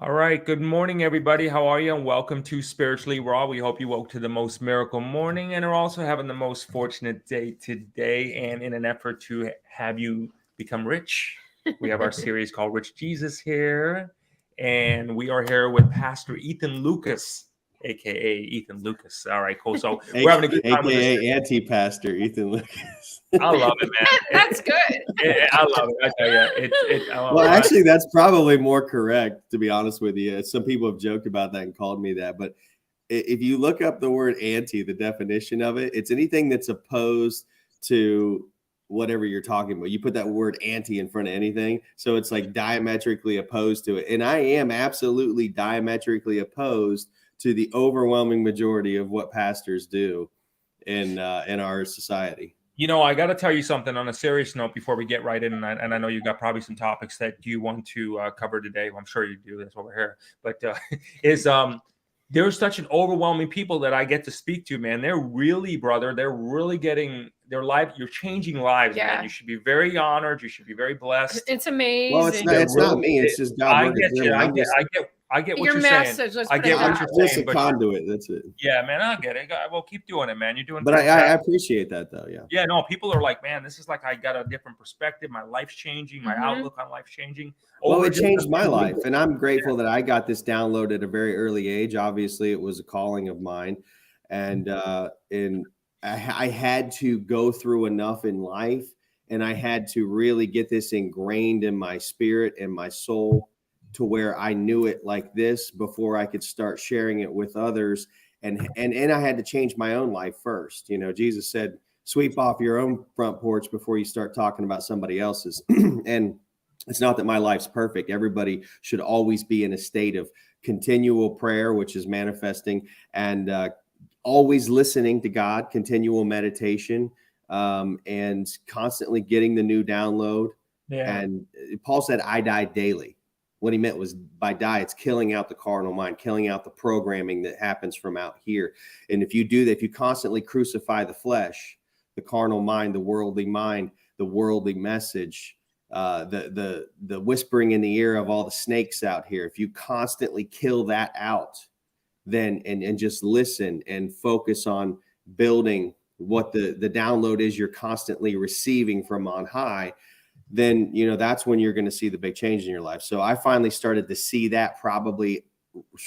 All right. Good morning, everybody. How are you? And welcome to Spiritually Raw. We hope you woke to the most miracle morning and are also having the most fortunate day today. And in an effort to have you become rich, we have our series called Rich Jesus here. And we are here with Pastor Ethan Lucas, aka Ethan Lucas. All right, cool. So we're having a good time with this. AKA anti-pastor Ethan Lucas. I love it, man. That's good. I love it. I tell you, Well, actually, that's probably more correct, to be honest with you. Some people have joked about that and called me that. But if you look up the word anti, the definition of it, it's anything that's opposed to whatever you're talking about. You put that word anti in front of anything. So it's like diametrically opposed to it. And I am absolutely diametrically opposed to the overwhelming majority of what pastors do in our society. You know, I got to tell you something on a serious note before we get right in, and I know you got probably some topics that you want to cover today. Well, I'm sure you do. That's why we're here. But there's such an overwhelming people that I get to speak to, man. They're really, brother. They're really getting their life. You're changing lives, man. You should be very honored. You should be very blessed. It's amazing. Well, it's not me. It's just God. I get you. I get what your you're message. saying. I get what you're saying. Just a conduit. That's it. Yeah, man, I get it. Well, keep doing it, man. You're doing. But I appreciate that, though. Yeah. Yeah, no, people are like, man, this is like I got a different perspective. My life's changing. My outlook on life's changing. Well, it changed my life, and I'm grateful that I got this download at a very early age. Obviously, it was a calling of mine, and I had to go through enough in life, and I had to really get this ingrained in my spirit and my soul, to where I knew it like this before I could start sharing it with others. And I had to change my own life first. You know, Jesus said, sweep off your own front porch before you start talking about somebody else's. And it's not that my life's perfect. Everybody should always be in a state of continual prayer, which is manifesting, and always listening to God, continual meditation, and constantly getting the new download. Yeah. And Paul said, I die daily. What he meant was by die, it's killing out the carnal mind, killing out the programming that happens from out here. And if you do that, if you constantly crucify the flesh, the carnal mind, the worldly message, the whispering in the ear of all the snakes out here, if you constantly kill that out, then and just listen and focus on building what the download is you're constantly receiving from on high, then, you know, that's when you're going to see the big change in your life. So I finally started to see that probably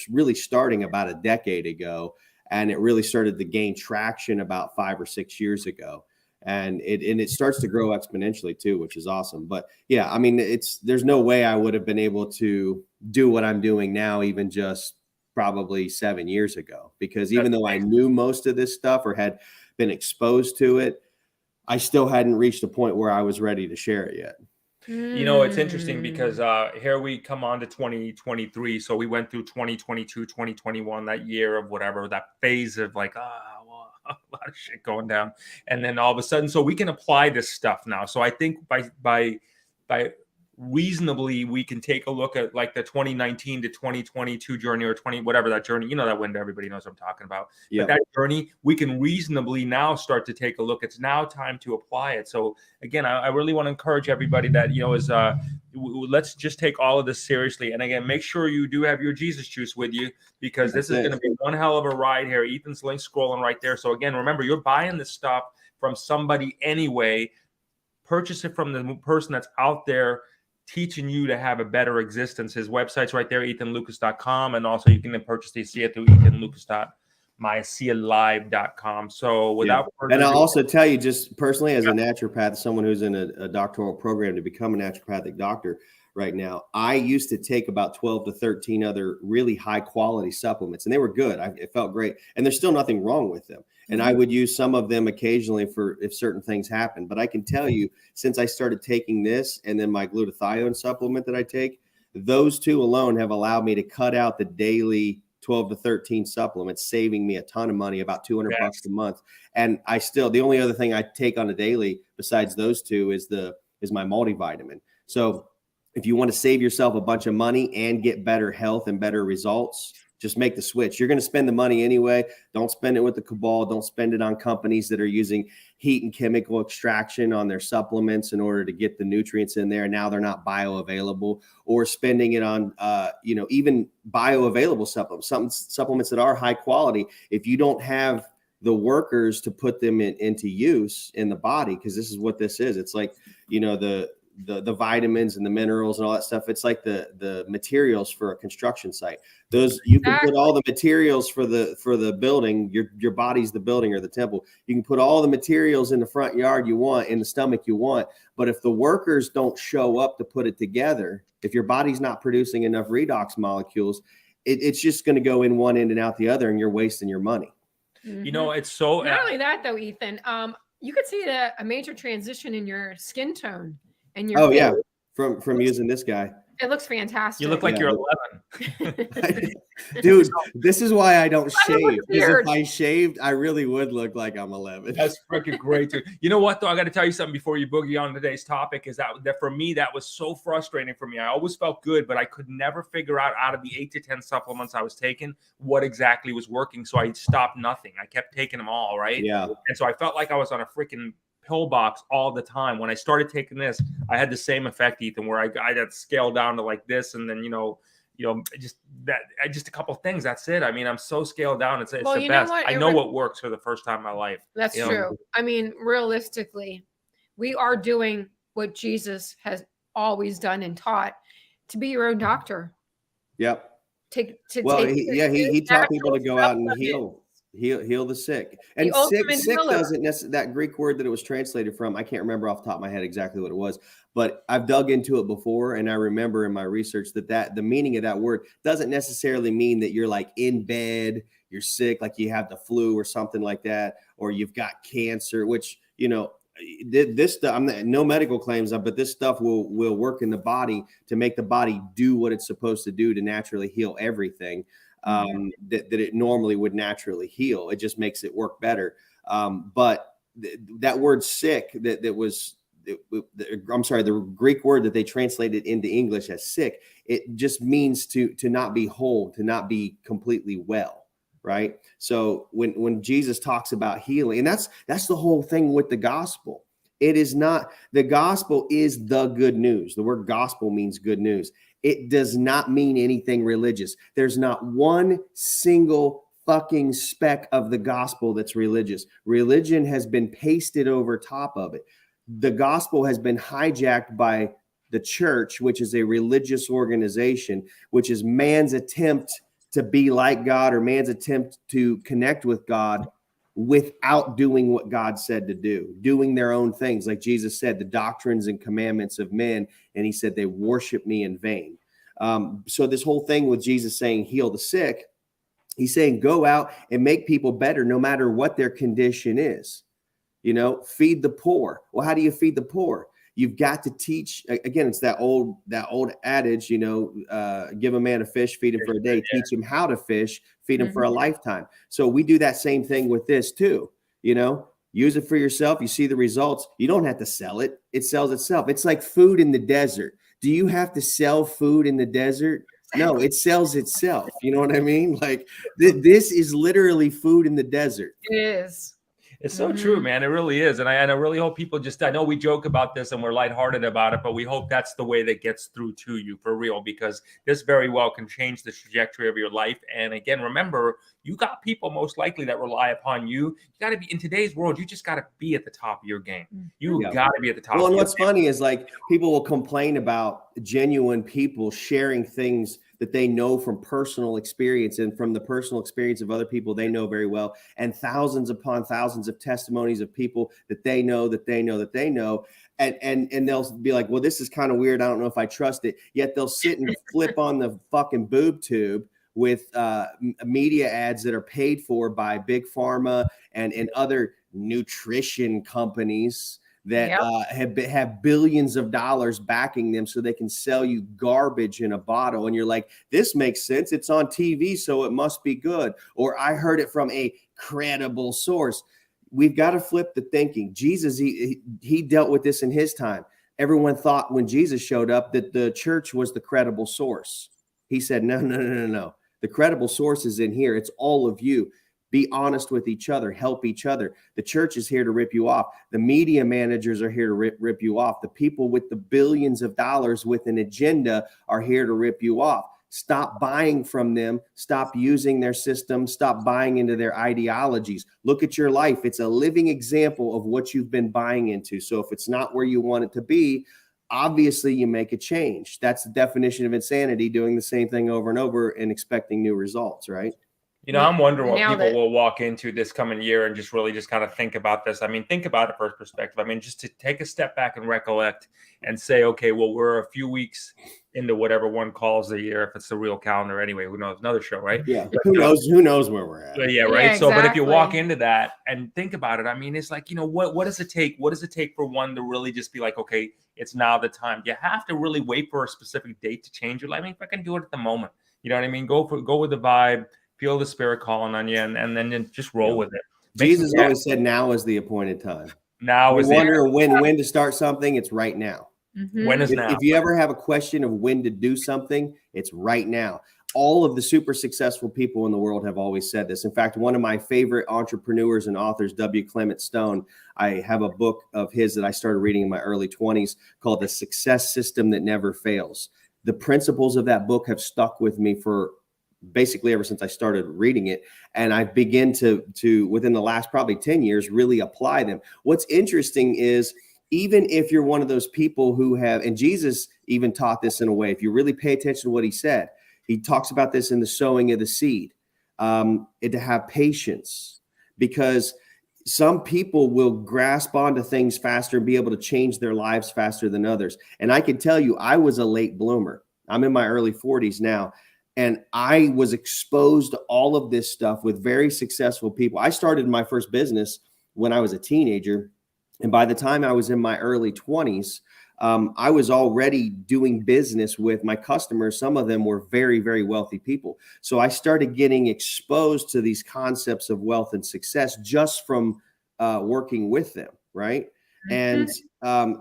really starting about a decade ago. And it really started to gain traction about 5 or 6 years ago. And it starts to grow exponentially too, which is awesome. But yeah, I mean, there's no way I would have been able to do what I'm doing now, even just probably 7 years ago, because even though I knew most of this stuff or had been exposed to it, I still hadn't reached a point where I was ready to share it yet. You know, it's interesting because here we come on to 2023. So we went through 2022, 2021, that year of whatever, that phase of like, well, a lot of shit going down. And then all of a sudden, so we can apply this stuff now. So I think by reasonably, we can take a look at like the 2019 to 2022 journey, or 20, whatever that journey, you know, that window, everybody knows what I'm talking about. Yep. But that journey, we can reasonably now start to take a look. It's now time to apply it. So again, I really want to encourage everybody that, you know, is let's just take all of this seriously. And again, make sure you do have your Jesus juice with you, because this is going to be one hell of a ride here. Ethan's link scrolling right there. So again, remember, you're buying this stuff from somebody anyway. Purchase it from the person that's out there teaching you to have a better existence. His website's right there, ethanlucas.com. And also you can purchase these, see it through ethanlucas.mysealive.com. So without further and I'll also tell you, just personally, as a naturopath, someone who's in a doctoral program to become a naturopathic doctor right now, I used to take about 12 to 13 other really high quality supplements, and they were good. It felt great. And there's still nothing wrong with them. And I would use some of them occasionally for if certain things happen. But I can tell you, since I started taking this and then my glutathione supplement that I take, those two alone have allowed me to cut out the daily 12 to 13 supplements, saving me a ton of money, about $200 bucks a month. And the only other thing I take on a daily besides those two is my multivitamin. So if you want to save yourself a bunch of money and get better health and better results, Just make the switch. You're going to spend the money anyway. Don't spend it with the cabal. Don't spend it on companies that are using heat and chemical extraction on their supplements in order to get the nutrients in there. Now they're not bioavailable, or spending it on, even bioavailable supplements that are high quality. If you don't have the workers to put them into use in the body, because this is what this is. It's like, the vitamins and the minerals and all that stuff. It's like the materials for a construction site. Those, you can put all the materials for the building. Your body's the building or the temple. You can put all the materials in the front yard you want, in the stomach you want. But if the workers don't show up to put it together, if your body's not producing enough redox molecules, it's just going to go in one end and out the other, and you're wasting your money. It's so. Not only that, though, Ethan. You could see a major transition in your skin tone. And your yeah, from using this guy. It looks fantastic. You look like you're 11. Dude, this is why I don't shave. Because if I shaved, I really would look like I'm 11. That's freaking great, too. You know what, though? I got to tell you something before you boogie on today's topic, is that for me, that was so frustrating for me. I always felt good, but I could never figure out of the 8 to 10 supplements I was taking, what exactly was working. So I stopped nothing. I kept taking them all, right? Yeah. And so I felt like I was on a freaking pill box all the time. When I started taking this, I had the same effect, Ethan, where I got scaled down to like this, and then just a couple of things. That's it. I mean, I'm so scaled down. It's the best. I know what works for the first time in my life. That's true. I mean, realistically, we are doing what Jesus has always done and taught: to be your own doctor. Yep. He taught people to go out and heal the sick. And sick doesn't that Greek word that it was translated from, I can't remember off the top of my head exactly what it was, but I've dug into it before, and I remember in my research that the meaning of that word doesn't necessarily mean that you're like in bed, you're sick, like you have the flu or something like that, or you've got cancer, which, this stuff, I'm not, no medical claims, but this stuff will work in the body to make the body do what it's supposed to do to naturally heal everything. That it normally would naturally heal. It just makes it work better. But that word sick, the Greek word that they translated into English as sick, it just means to not be whole, to not be completely well. Right. So when Jesus talks about healing, and that's the whole thing with the gospel. It is not, the gospel is the good news. The word gospel means good news. It does not mean anything religious. There's not one single fucking speck of the gospel that's religious. Religion has been pasted over top of it. The gospel has been hijacked by the church, which is a religious organization, which is man's attempt to be like God, or man's attempt to connect with God without doing what God said to do, doing their own things. Like Jesus said, the doctrines and commandments of men. And he said, they worship me in vain. So this whole thing with Jesus saying, heal the sick, he's saying, go out and make people better, no matter what their condition is. Feed the poor. Well, how do you feed the poor? You've got to teach. Again, it's that old adage, give a man a fish, feed him for a day, teach him how to fish, feed him for a lifetime. So we do that same thing with this too. Use it for yourself. You see the results. You don't have to sell it. It sells itself. It's like food in the desert. Do you have to sell food in the desert? No, it sells itself. You know what I mean? Like this is literally food in the desert. It is. It's so true, man. It really is. And I really hope people I know we joke about this and we're lighthearted about it, but we hope that's the way that gets through to you for real, because this very well can change the trajectory of your life. And again, remember, you got people most likely that rely upon you. You got to be, in today's world, you just got to be at the top of your game. You got to be at the top. Well, and what's funny is like people will complain about genuine people sharing things that they know from personal experience and from the personal experience of other people they know very well, and thousands upon thousands of testimonies of people that they know, and they'll be like, well, this is kind of weird. I don't know if I trust it. Yet they'll sit and flip on the fucking boob tube with media ads that are paid for by big pharma and other nutrition companies that have billions of dollars backing them so they can sell you garbage in a bottle. And you're like, this makes sense. It's on TV, so it must be good. Or I heard it from a credible source. We've got to flip the thinking. Jesus, he dealt with this in his time. Everyone thought when Jesus showed up that the church was the credible source. He said, no. The credible source is in here. It's all of you. Be honest with each other, help each other. The church is here to rip you off. The media managers are here to rip you off. The people with the billions of dollars with an agenda are here to rip you off. Stop buying from them. Stop using their system. Stop buying into their ideologies. Look at your life. It's a living example of what you've been buying into. So if it's not where you want it to be, obviously you make a change. That's the definition of insanity, doing the same thing over and over and expecting new results, right? You know, I'm wondering what Nailed people it. will walk into this coming year and just really just kind of think about this. I mean, think about it from perspective. I mean, just to take a step back and recollect and say, okay, well, we're a few weeks into whatever one calls the year, if it's the real calendar anyway, who knows, another show, right? Yeah. Who knows where we're at? Yeah, right. Yeah, So, but if you walk exactly. into that and think about it, I mean, it's like, you know, what does it take? What does it take for one to really just be like, okay, it's now the time? You have to really wait for a specific date to change your life. I mean, if I can do it at the moment, you know what I mean? Go with the vibe, feel the spirit calling on you, and then just roll with it. Jesus always said now is the appointed time. Now is you wonder when to start something, it's right now. When is now? If you ever have a question of when to do something, it's right now. All of the super successful people in the world have always said this. In fact, one of my favorite entrepreneurs and authors, W. Clement Stone, I have a book of his that I started reading in my early 20s called The Success System That Never Fails. The principles of that book have stuck with me for basically ever since I started reading it. And I've begun to within the last probably 10 years, really apply them. What's interesting is, even if you're one of those people who have, and Jesus even taught this in a way, if you really pay attention to what he said, he talks about this in the sowing of the seed, and to have patience, because some people will grasp onto things faster and be able to change their lives faster than others. And I can tell you, I was a late bloomer. I'm in my early 40s now. And I was exposed to all of this stuff with very successful people. I started my first business when I was a teenager. And by the time I was in my early 20s, I was already doing business with my customers. Some of them were very, very wealthy people. So I started getting exposed to these concepts of wealth and success just from working with them, right? And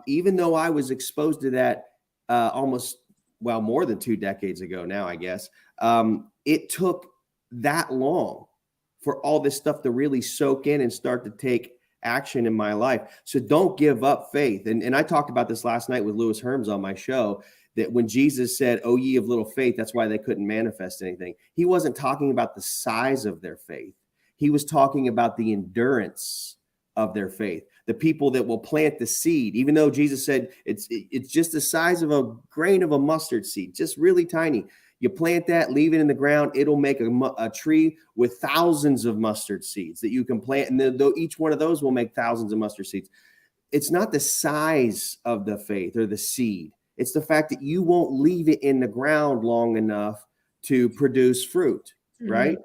even though I was exposed to that more than 2 decades ago now, I guess, it took that long for all this stuff to really soak in and start to take action in my life. So don't give up faith. And I talked about this last night with Lewis Herms on my show, that when Jesus said, "Oh, ye of little faith," that's why they couldn't manifest anything. He wasn't talking about the size of their faith. He was talking about the endurance of their faith. The people that will plant the seed, even though Jesus said it's just the size of a grain of a mustard seed, just really tiny. You plant that, leave it in the ground, it'll make a tree with thousands of mustard seeds that you can plant. And each one of those will make thousands of mustard seeds. It's not the size of the faith or the seed. It's the fact that you won't leave it in the ground long enough to produce fruit, right?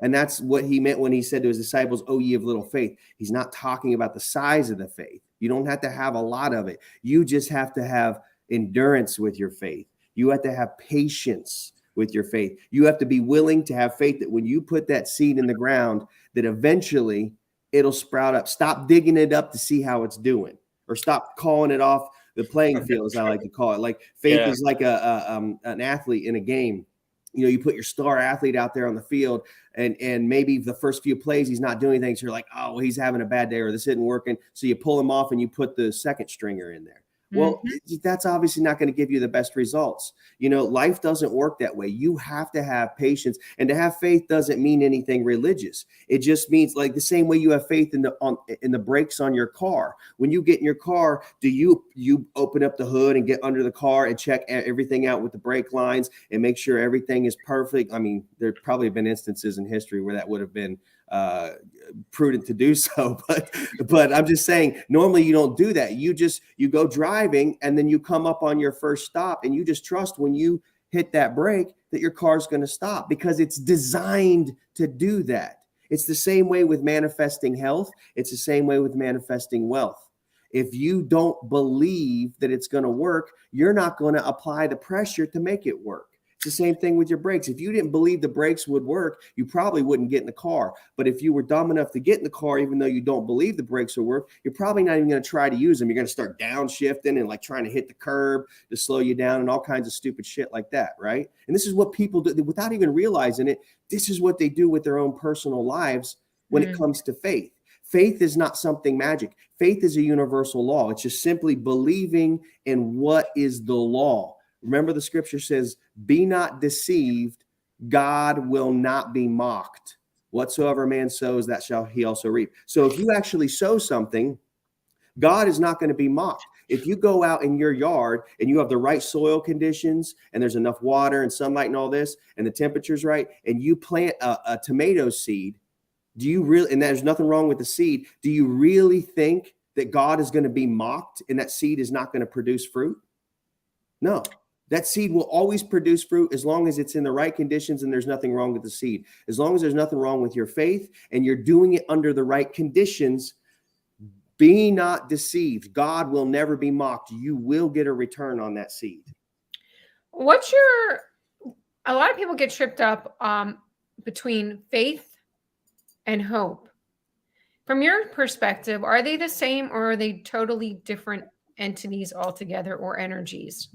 And that's what he meant when he said to his disciples, "Oh, ye of little faith." He's not talking about the size of the faith. You don't have to have a lot of it. You just have to have endurance with your faith. You have to have patience with your faith. You have to be willing to have faith that when you put that seed in the ground, that eventually it'll sprout up. Stop digging it up to see how it's doing, or stop calling it off the playing field, as I like to call it. Like faith is like an athlete in a game. You know, you put your star athlete out there on the field, and maybe the first few plays he's not doing anything. So you're like, "Oh, well, he's having a bad day, or this isn't working." So you pull him off and you put the second stringer in there. Well, that's obviously not going to give you the best results. You know, life doesn't work that way. You have to have patience, and to have faith doesn't mean anything religious. It just means like the same way you have faith in the brakes on your car. When you get in your car, do you open up the hood and get under the car and check everything out with the brake lines and make sure everything is perfect? I mean, there probably have been instances in history where that would have been prudent to do so, but I'm just saying, normally you don't do that. You go driving, and then you come up on your first stop, and you just trust when you hit that brake that your car's going to stop, because it's designed to do that. It's the same way with manifesting health. It's the same way with manifesting wealth. If you don't believe that it's going to work, you're not going to apply the pressure to make it work. It's the same thing with your brakes. If you didn't believe the brakes would work, you probably wouldn't get in the car. But if you were dumb enough to get in the car, even though you don't believe the brakes will work, you're probably not even going to try to use them. You're going to start downshifting and like trying to hit the curb to slow you down and all kinds of stupid shit like that, right? And this is what people do without even realizing it. This is what they do with their own personal lives when it comes to faith. Faith is not something magic. Faith is a universal law. It's just simply believing in what is the law. Remember, the scripture says, be not deceived. God will not be mocked. Whatsoever man sows, that shall he also reap. So if you actually sow something, God is not going to be mocked. If you go out in your yard and you have the right soil conditions and there's enough water and sunlight and all this, and the temperature's right, and you plant a tomato seed, do you really, and there's nothing wrong with the seed, do you really think that God is going to be mocked and that seed is not going to produce fruit? No. That seed will always produce fruit as long as it's in the right conditions and there's nothing wrong with the seed. As long as there's nothing wrong with your faith and you're doing it under the right conditions, be not deceived. God will never be mocked. You will get a return on that seed. A lot of people get tripped up between faith and hope. From your perspective, are they the same or are they totally different entities altogether or energies?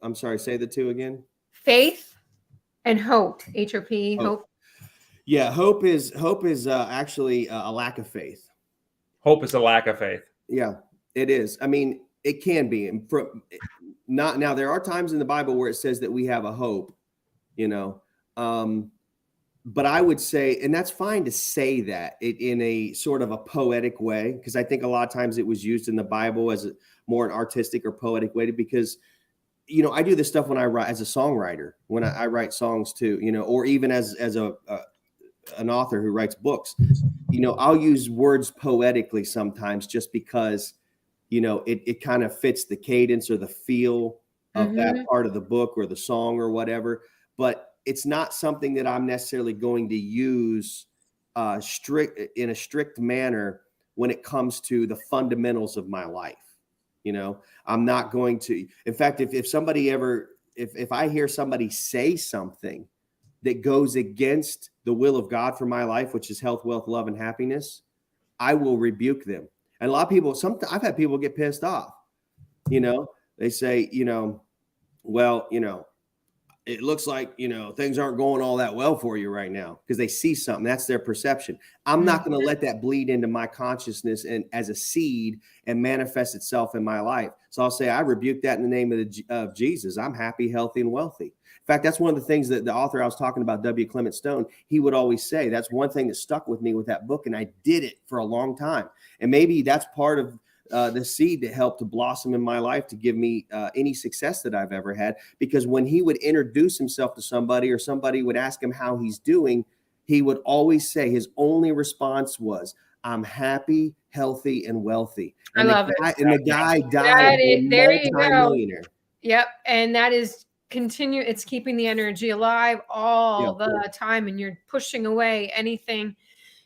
I'm sorry, say the two again. Faith and hope. H-O-P, hope. Yeah, hope is actually a lack of faith. Hope is a lack of faith. Yeah, it is. I mean, it can be. And now there are times in the Bible where it says that we have a hope, but I would say, and that's fine to say that in a sort of a poetic way, because I think a lot of times it was used in the Bible as more an artistic or poetic way, because, I do this stuff when I write as a songwriter, when I write songs too, or even as an author who writes books, I'll use words poetically sometimes just because, it kind of fits the cadence or the feel of that part of the book or the song or whatever. But it's not something that I'm necessarily going to use in a strict manner when it comes to the fundamentals of my life. I'm not going to. In fact, if I hear somebody say something that goes against the will of God for my life, which is health, wealth, love, and happiness, I will rebuke them. And a lot of people, I've had people get pissed off. They say, well, it looks like, things aren't going all that well for you right now, because they see something. That's their perception. I'm not going to let that bleed into my consciousness and as a seed and manifest itself in my life. So I'll say, I rebuke that in the name of Jesus. I'm happy, healthy, and wealthy. In fact, that's one of the things that the author I was talking about, W. Clement Stone, he would always say. That's one thing that stuck with me with that book. And I did it for a long time. And maybe that's part of the seed that helped to blossom in my life to give me any success that I've ever had. Because when he would introduce himself to somebody or somebody would ask him how he's doing, he would always say his only response was, I'm happy, healthy, and wealthy. And I love it. And the guy died a multi-millionaire. Yep. And that is it's keeping the energy alive all the time. And you're pushing away anything.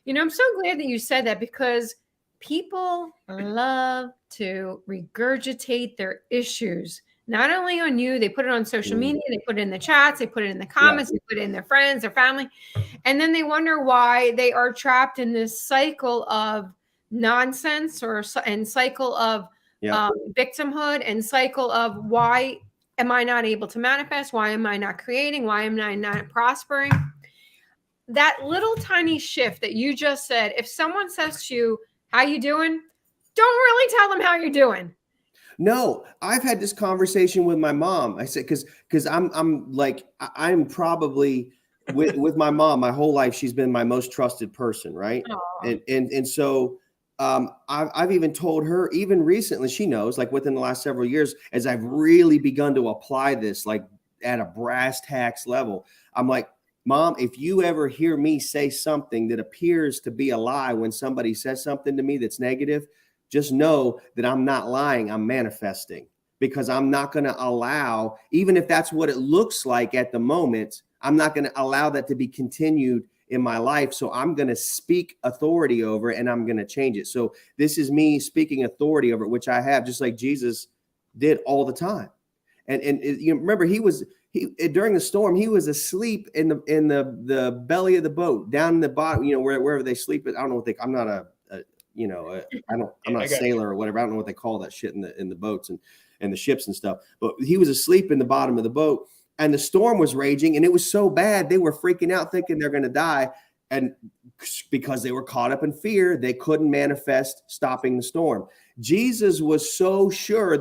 I'm so glad that you said that, because people love to regurgitate their issues, not only on you, they put it on social media, they put it in the chats, they put it in the comments, they put it in their friends, their family. And then they wonder why they are trapped in this cycle of nonsense and cycle of victimhood and cycle of why am I not able to manifest? Why am I not creating? Why am I not prospering? That little tiny shift that you just said, if someone says to you, how you doing? Don't really tell them how you're doing. No, I've had this conversation with my mom. I said, because I'm probably with my mom my whole life. She's been my most trusted person, right? And so I've even told her, even recently, she knows, like within the last several years, as I've really begun to apply this, like at a brass tacks level, I'm like, Mom, if you ever hear me say something that appears to be a lie when somebody says something to me that's negative, just know that I'm not lying. I'm manifesting, because I'm not going to allow, even if that's what it looks like at the moment, I'm not going to allow that to be continued in my life. So I'm going to speak authority over it and I'm going to change it. So this is me speaking authority over it, which I have, just like Jesus did all the time. And you remember, he was during the storm, he was asleep in the belly of the boat, down in the bottom, wherever they sleep. I don't know what I'm not I'm not a sailor or whatever. I don't know what they call that shit in the boats and the ships and stuff. But he was asleep in the bottom of the boat, and the storm was raging, and it was so bad they were freaking out, thinking they're going to die. And because they were caught up in fear, they couldn't manifest stopping the storm. Jesus was so sure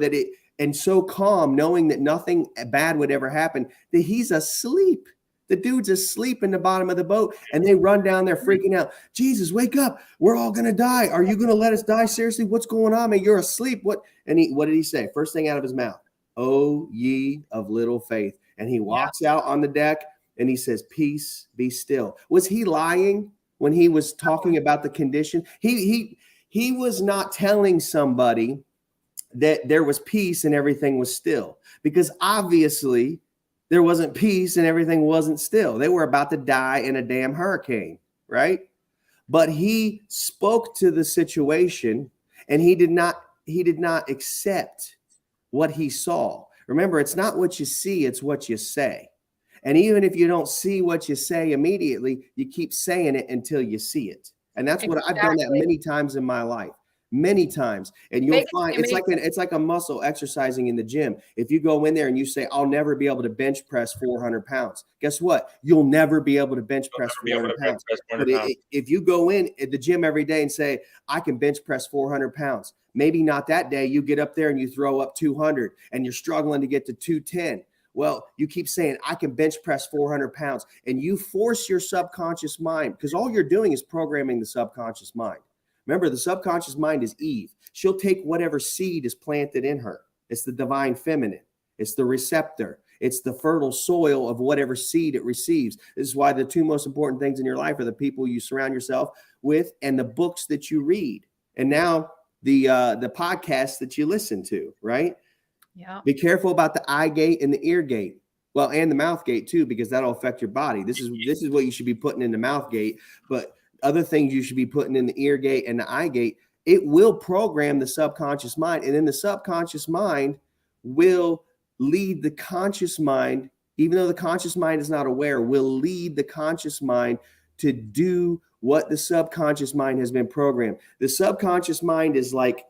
and so calm, knowing that nothing bad would ever happen, that he's asleep. The dude's asleep in the bottom of the boat, and they run down there freaking out. Jesus, wake up. We're all going to die. Are you going to let us die? Seriously, what's going on, man? You're asleep. What did he say? First thing out of his mouth, "O ye of little faith." And he walks out on the deck and he says, "Peace, be still." Was he lying when he was talking about the condition? He was not telling somebody that there was peace and everything was still, because obviously there wasn't peace and everything wasn't still. They were about to die in a damn hurricane, right? But he spoke to the situation, and he did not accept what he saw. Remember, it's not what you see, it's what you say. And even if you don't see what you say immediately, you keep saying it until you see it. And that's what I've done that many times in my life. Many times. And you'll find it's like a muscle exercising in the gym. If you go in there and you say, "I'll never be able to bench press 400 pounds. Guess what? You'll never be able to bench press 400 pounds. But if you go in at the gym every day and say, "I can bench press 400 pounds. Maybe not that day. You get up there and you throw up 200 and you're struggling to get to 210. Well, you keep saying, "I can bench press 400 pounds. And you force your subconscious mind, because all you're doing is programming the subconscious mind. Remember, the subconscious mind is Eve. She'll take whatever seed is planted in her. It's the divine feminine. It's the receptor. It's the fertile soil of whatever seed it receives. This is why the two most important things in your life are the people you surround yourself with and the books that you read. And now the podcasts that you listen to, right? Yeah. Be careful about the eye gate and the ear gate. Well, and the mouth gate too, because that'll affect your body. This is what you should be putting in the mouth gate. But other things you should be putting in the ear gate and the eye gate, it will program the subconscious mind. And then the subconscious mind will lead the conscious mind, even though the conscious mind is not aware, will lead the conscious mind to do what the subconscious mind has been programmed. The subconscious mind is like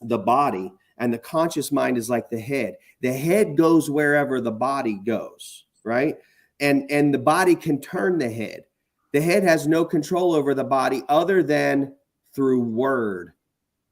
the body, and the conscious mind is like the head. The head goes wherever the body goes, right? And the body can turn the head. The head has no control over the body other than through word,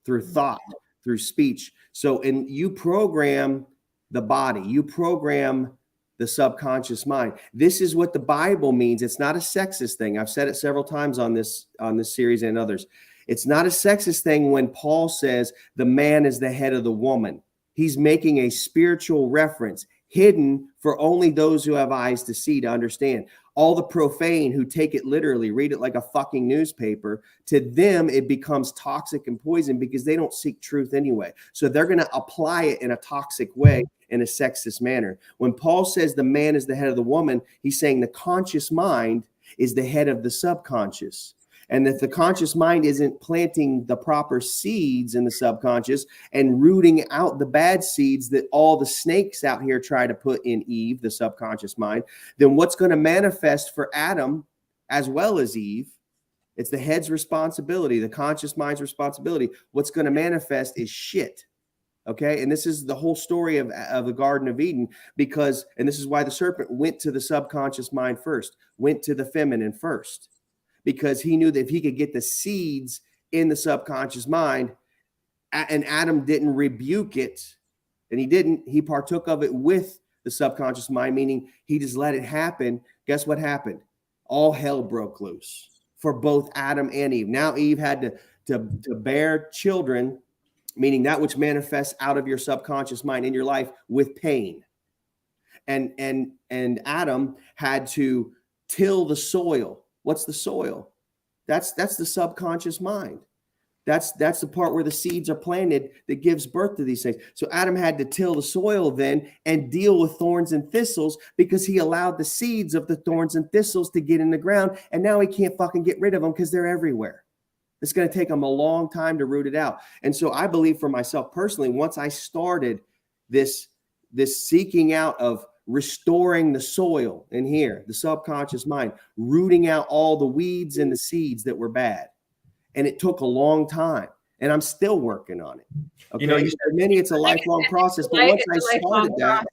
through thought, through speech. So, and you program the body, you program the subconscious mind. This is what the Bible means. It's not a sexist thing. I've said it several times on this series and others. It's not a sexist thing when Paul says the man is the head of the woman. He's making a spiritual reference hidden for only those who have eyes to see, to understand. All the profane who take it literally, read it like a fucking newspaper, to them it becomes toxic and poison because they don't seek truth anyway. So they're going to apply it in a toxic way, in a sexist manner. When Paul says the man is the head of the woman, he's saying the conscious mind is the head of the subconscious. And if the conscious mind isn't planting the proper seeds in the subconscious and rooting out the bad seeds that all the snakes out here try to put in Eve, the subconscious mind, then what's going to manifest for Adam as well as Eve? It's the head's responsibility, the conscious mind's responsibility. What's going to manifest is shit. Okay. And this is the whole story of the Garden of Eden, because, and this is why the serpent went to the subconscious mind first, went to the feminine first. Because he knew that if he could get the seeds in the subconscious mind, and Adam didn't rebuke it, and he partook of it with the subconscious mind, meaning he just let it happen. Guess what happened? All hell broke loose for both Adam and Eve. Now Eve had to bear children, meaning that which manifests out of your subconscious mind in your life with pain. And Adam had to till the soil. What's the soil? That's the subconscious mind. That's the part where the seeds are planted that gives birth to these things. So Adam had to till the soil then and deal with thorns and thistles because he allowed the seeds of the thorns and thistles to get in the ground. And now he can't fucking get rid of them because they're everywhere. It's going to take him a long time to root it out. And so I believe for myself personally, once I started this seeking out of restoring the soil in here, the subconscious mind, rooting out all the weeds and the seeds that were bad. And it took a long time. And I'm still working on it. Okay. You know, For many, it's a lifelong process. But once I started that,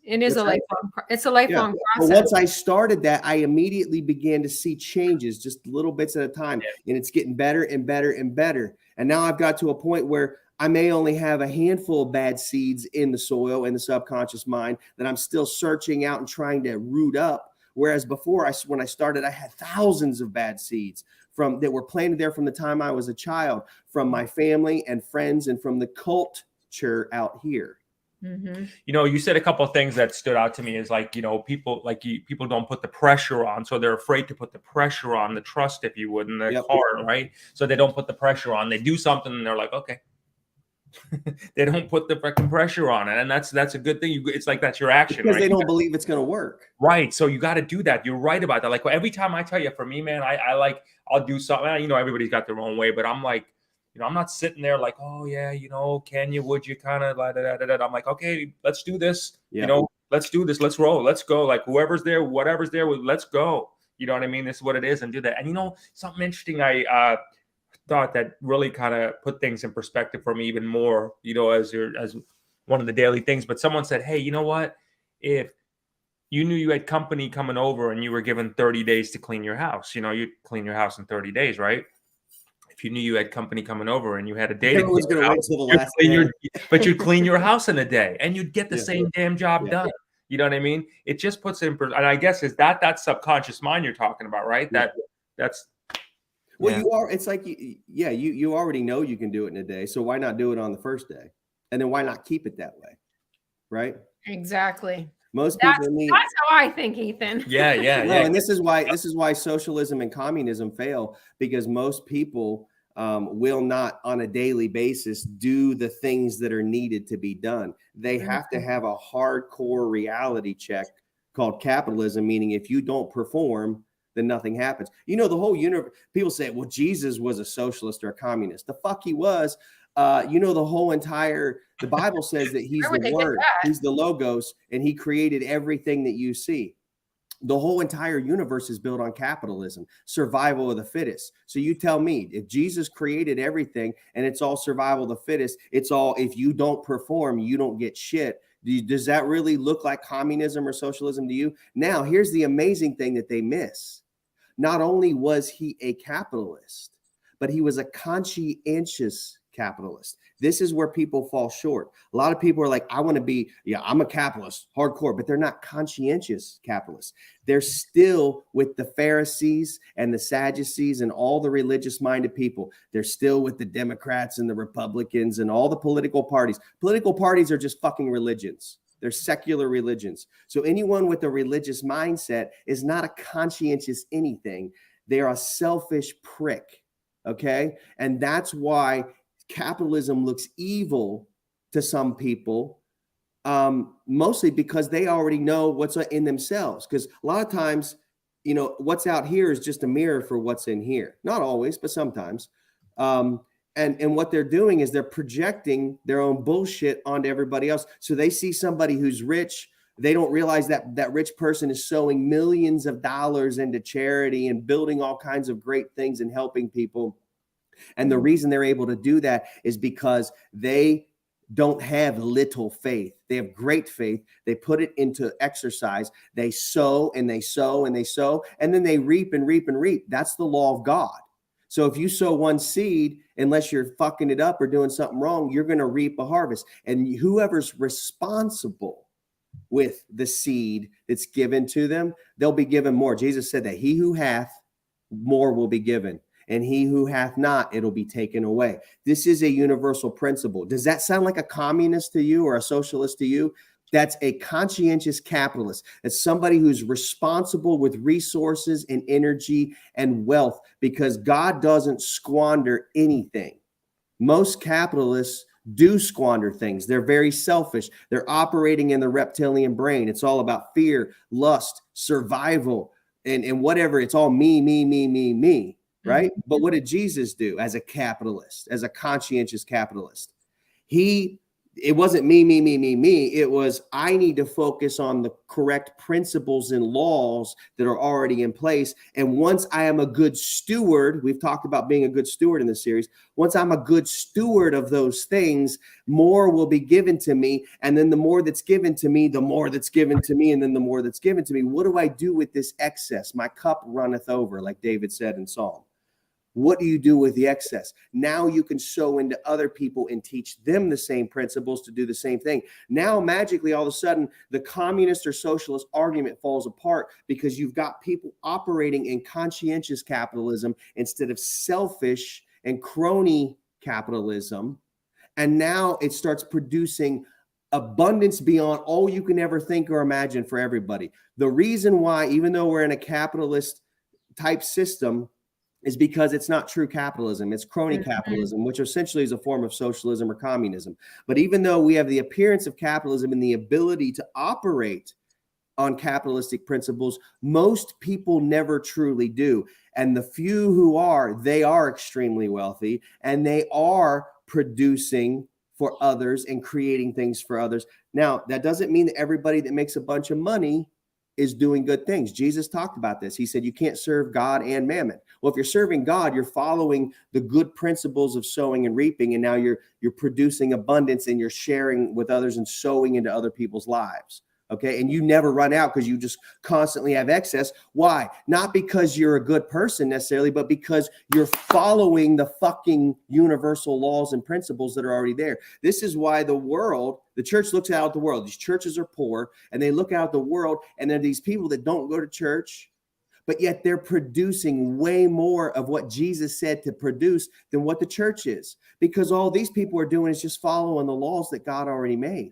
it is a lifelong. It's a lifelong but process. once I started that, I immediately began to see changes, just little bits at a time, and it's getting better and better and better. And now I've got to a point where I may only have a handful of bad seeds in the soil and the subconscious mind that I'm still searching out and trying to root up. Whereas before, when I started, I had thousands of bad seeds that were planted there from the time I was a child, from my family and friends, and from the culture out here. Mm-hmm. You know, you said a couple of things that stood out to me is like, you know, people don't put the pressure on. So they're afraid to put the pressure on the trust, if you would, in their heart, right? So they don't put the pressure on. They do something and they're like, okay. They don't put the freaking pressure on it. And that's a good thing. It's like, that's your action. Because right? they don't believe it's going to work. Right. So you got to do that. You're right about that. Like every time I tell you, for me, man, I'll do something. You know, everybody's got their own way, but I'm like, you know, I'm not sitting there like, oh yeah, you know, can you, would you, kind of like that. I'm like, okay, let's do this. Yeah. You know, let's do this. Let's roll. Let's go. Like whoever's there, whatever's there, let's go. You know what I mean? This is what it is, and do that. And you know, something interesting I thought that really kind of put things in perspective for me even more, you know, as one of the daily things. But someone said, hey, you know what? If you knew you had company coming over and you were given 30 days to clean your house, you know, you'd clean your house in 30 days, right? If you knew you had company coming over and you had a day, everyone's going to wait till the last day. But you'd clean your house in a day and you'd get the same damn job done. You know what I mean? It just puts in, and I guess is that subconscious mind you're talking about, right? That's. Well, you are. It's like, you already know you can do it in a day. So why not do it on the first day? And then why not keep it that way? Right? Exactly. Most people need. That's how I think, Ethan. Yeah. And this is why socialism and communism fail, because most people will not on a daily basis do the things that are needed to be done. They have to have a hardcore reality check called capitalism, meaning if you don't perform, then nothing happens. You know, the whole universe, people say, well, Jesus was a socialist or a communist. The fuck he was. You know, the Bible says that he's the word, he's the logos, and he created everything that you see. The whole entire universe is built on capitalism, survival of the fittest. So you tell me, if Jesus created everything and it's all survival of the fittest, it's all, if you don't perform, you don't get shit. Does that really look like communism or socialism to you? Now, here's the amazing thing that they miss. Not only was he a capitalist, but he was a conscientious capitalist. This is where people fall short. A lot of people are like, I want to be, I'm a capitalist, hardcore, but they're not conscientious capitalists. They're still with the Pharisees and the Sadducees and all the religious minded people. They're still with the Democrats and the Republicans and all the political parties. Political parties are just fucking religions. They're secular religions. So anyone with a religious mindset is not a conscientious anything. They're a selfish prick. Okay. And that's why capitalism looks evil to some people, mostly because they already know what's in themselves. Because a lot of times, you know, what's out here is just a mirror for what's in here. Not always, but sometimes. And what they're doing is they're projecting their own bullshit onto everybody else. So they see somebody who's rich. They don't realize that that rich person is sowing millions of dollars into charity and building all kinds of great things and helping people. And the reason they're able to do that is because they don't have little faith. They have great faith. They put it into exercise. They sow and they sow and they sow, and then they reap and reap and reap. That's the law of God. So if you sow one seed, unless you're fucking it up or doing something wrong, you're going to reap a harvest. And whoever's responsible with the seed that's given to them, they'll be given more. Jesus said that he who hath, more will be given. And he who hath not, it'll be taken away. This is a universal principle. Does that sound like a communist to you or a socialist to you? That's a conscientious capitalist. That's somebody who's responsible with resources and energy and wealth, because God doesn't squander anything. Most capitalists do squander things. They're very selfish. They're operating in the reptilian brain. It's all about fear, lust, survival, and whatever. It's all me, me, me, me, me. Right? But what did Jesus do as a capitalist, as a conscientious capitalist? He it wasn't me. It was, I need to focus on the correct principles and laws that are already in place. And once I am a good steward, we've talked about being a good steward in this series. Once I'm a good steward of those things, more will be given to me. And then the more that's given to me, the more that's given to me, and then the more that's given to me. What do I do with this excess? My cup runneth over, like David said in Psalm. What do you do with the excess? Now you can sow into other people and teach them the same principles to do the same thing. Now, magically, all of a sudden, the communist or socialist argument falls apart because you've got people operating in conscientious capitalism instead of selfish and crony capitalism. And now it starts producing abundance beyond all you can ever think or imagine for everybody. The reason why, even though we're in a capitalist type system, is because it's not true capitalism. It's crony capitalism, which essentially is a form of socialism or communism. But even though we have the appearance of capitalism and the ability to operate on capitalistic principles, most people never truly do. And the few who are, they are extremely wealthy, and they are producing for others and creating things for others. Now, that doesn't mean that everybody that makes a bunch of money is doing good things. Jesus talked about this. He said, you can't serve God and mammon. Well, if you're serving God, you're following the good principles of sowing and reaping. And now you're producing abundance and you're sharing with others and sowing into other people's lives. Okay. And you never run out because you just constantly have excess. Why? Not because you're a good person necessarily, but because you're following the fucking universal laws and principles that are already there. This is why the church looks out at the world. These churches are poor and they look out at the world, and there are these people that don't go to church, but yet they're producing way more of what Jesus said to produce than what the church is, because all these people are doing is just following the laws that God already made.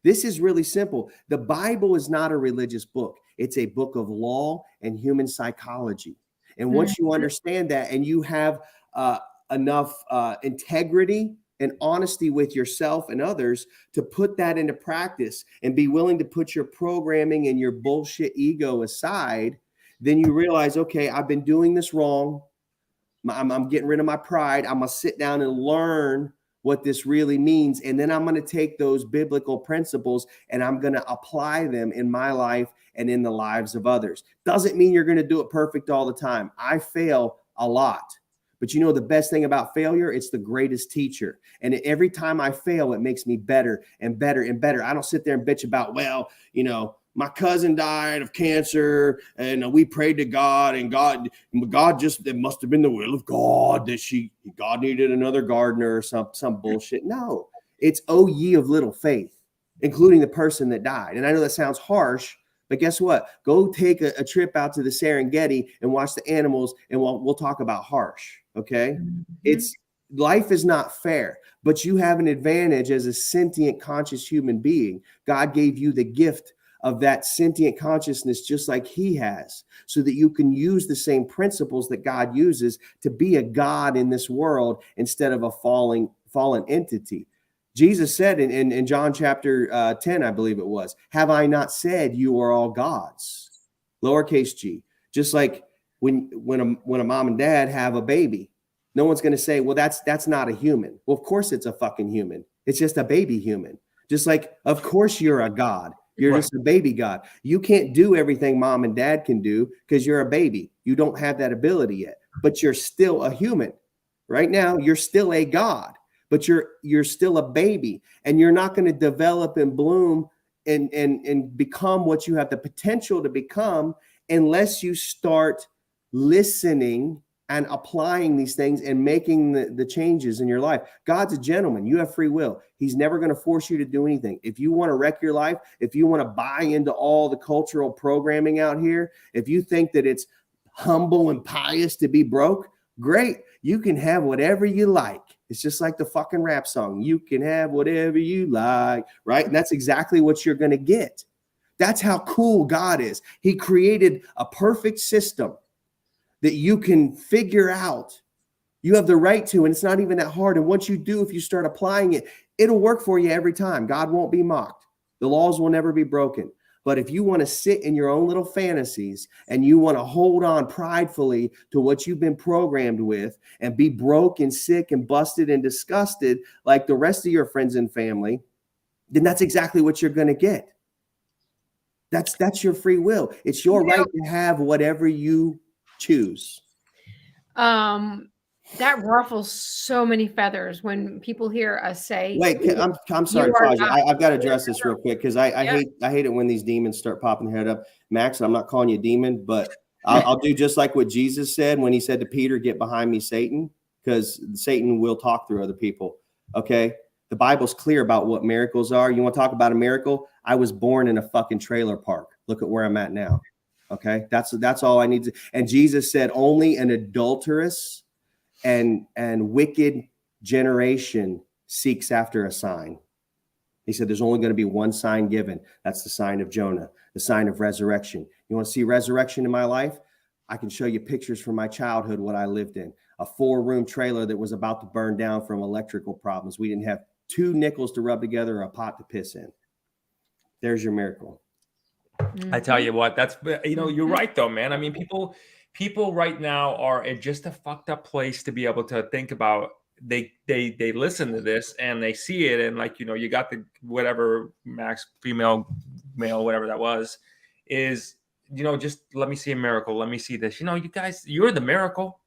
This is really simple. The Bible is not a religious book. It's a book of law and human psychology. And once you understand that and you have enough integrity and honesty with yourself and others to put that into practice and be willing to put your programming and your bullshit ego aside, then you realize, okay, I've been doing this wrong. I'm getting rid of my pride. I'm going to sit down and learn what this really means. And then I'm going to take those biblical principles and I'm going to apply them in my life and in the lives of others. Doesn't mean you're going to do it perfect all the time. I fail a lot. But you know the best thing about failure? It's the greatest teacher. And every time I fail, it makes me better and better and better. I don't sit there and bitch about, well, you know, my cousin died of cancer and we prayed to God, and God just, it must have been the will of God that God needed another gardener or some bullshit. No, it's, oh, ye of little faith, including the person that died. And I know that sounds harsh, but guess what? Go take a trip out to the Serengeti and watch the animals, and we'll talk about harsh. Okay. It's, life is not fair, but you have an advantage as a sentient, conscious human being. God gave you the gift of that sentient consciousness, just like he has, so that you can use the same principles that God uses to be a God in this world instead of a fallen entity. Jesus said in John chapter 10, I believe it was, have I not said you are all gods? Lowercase g. Just like when a mom and dad have a baby, no one's going to say, well, that's not a human. Well, of course it's a fucking human. It's just a baby human. Just like, of course you're a God. You're just a baby God. You can't do everything mom and dad can do because you're a baby. You don't have that ability yet, but you're still a human. Right now, you're still a God, but you're still a baby, and you're not going to develop and bloom and become what you have the potential to become unless you start listening and applying these things and making the changes in your life. God's a gentleman. You have free will. He's never going to force you to do anything. If you want to wreck your life, if you want to buy into all the cultural programming out here, if you think that it's humble and pious to be broke, great. You can have whatever you like. It's just like the fucking rap song. You can have whatever you like, right? And that's exactly what you're going to get. That's how cool God is. He created a perfect system that you can figure out. You have the right to, and it's not even that hard. And once you do, if you start applying it, it'll work for you every time. God won't be mocked. The laws will never be broken. But if you want to sit in your own little fantasies and you want to hold on pridefully to what you've been programmed with and be broke and sick and busted and disgusted like the rest of your friends and family, then that's exactly what you're going to get. That's your free will. It's your right to have whatever you choose. That ruffles so many feathers when people hear us say, wait, I'm sorry, Faja. I've got to address this real quick because I hate it when these demons start popping their head up. Max, I'm not calling you a demon, but I'll do just like what Jesus said when he said to Peter, get behind me, Satan, because Satan will talk through other people. Okay. The Bible's clear about what miracles are. You want to talk about a miracle? I was born in a fucking trailer park. Look at where I'm at now. Okay. That's all I need to. And Jesus said only an adulterous and wicked generation seeks after a sign. He said there's only going to be one sign given. That's the sign of Jonah, the sign of resurrection. You want to see resurrection in my life? I can show you pictures from my childhood, what I lived in. A 4-room trailer that was about to burn down from electrical problems. We didn't have 2 nickels to rub together or a pot to piss in. There's your miracle. I tell you what, that's, you're right though, man. I mean, people right now are at just a fucked up place to be able to think about. They listen to this and they see it, and like, you got the whatever Max, female, male, whatever that was, is, just let me see a miracle. Let me see this. You guys, you're the miracle.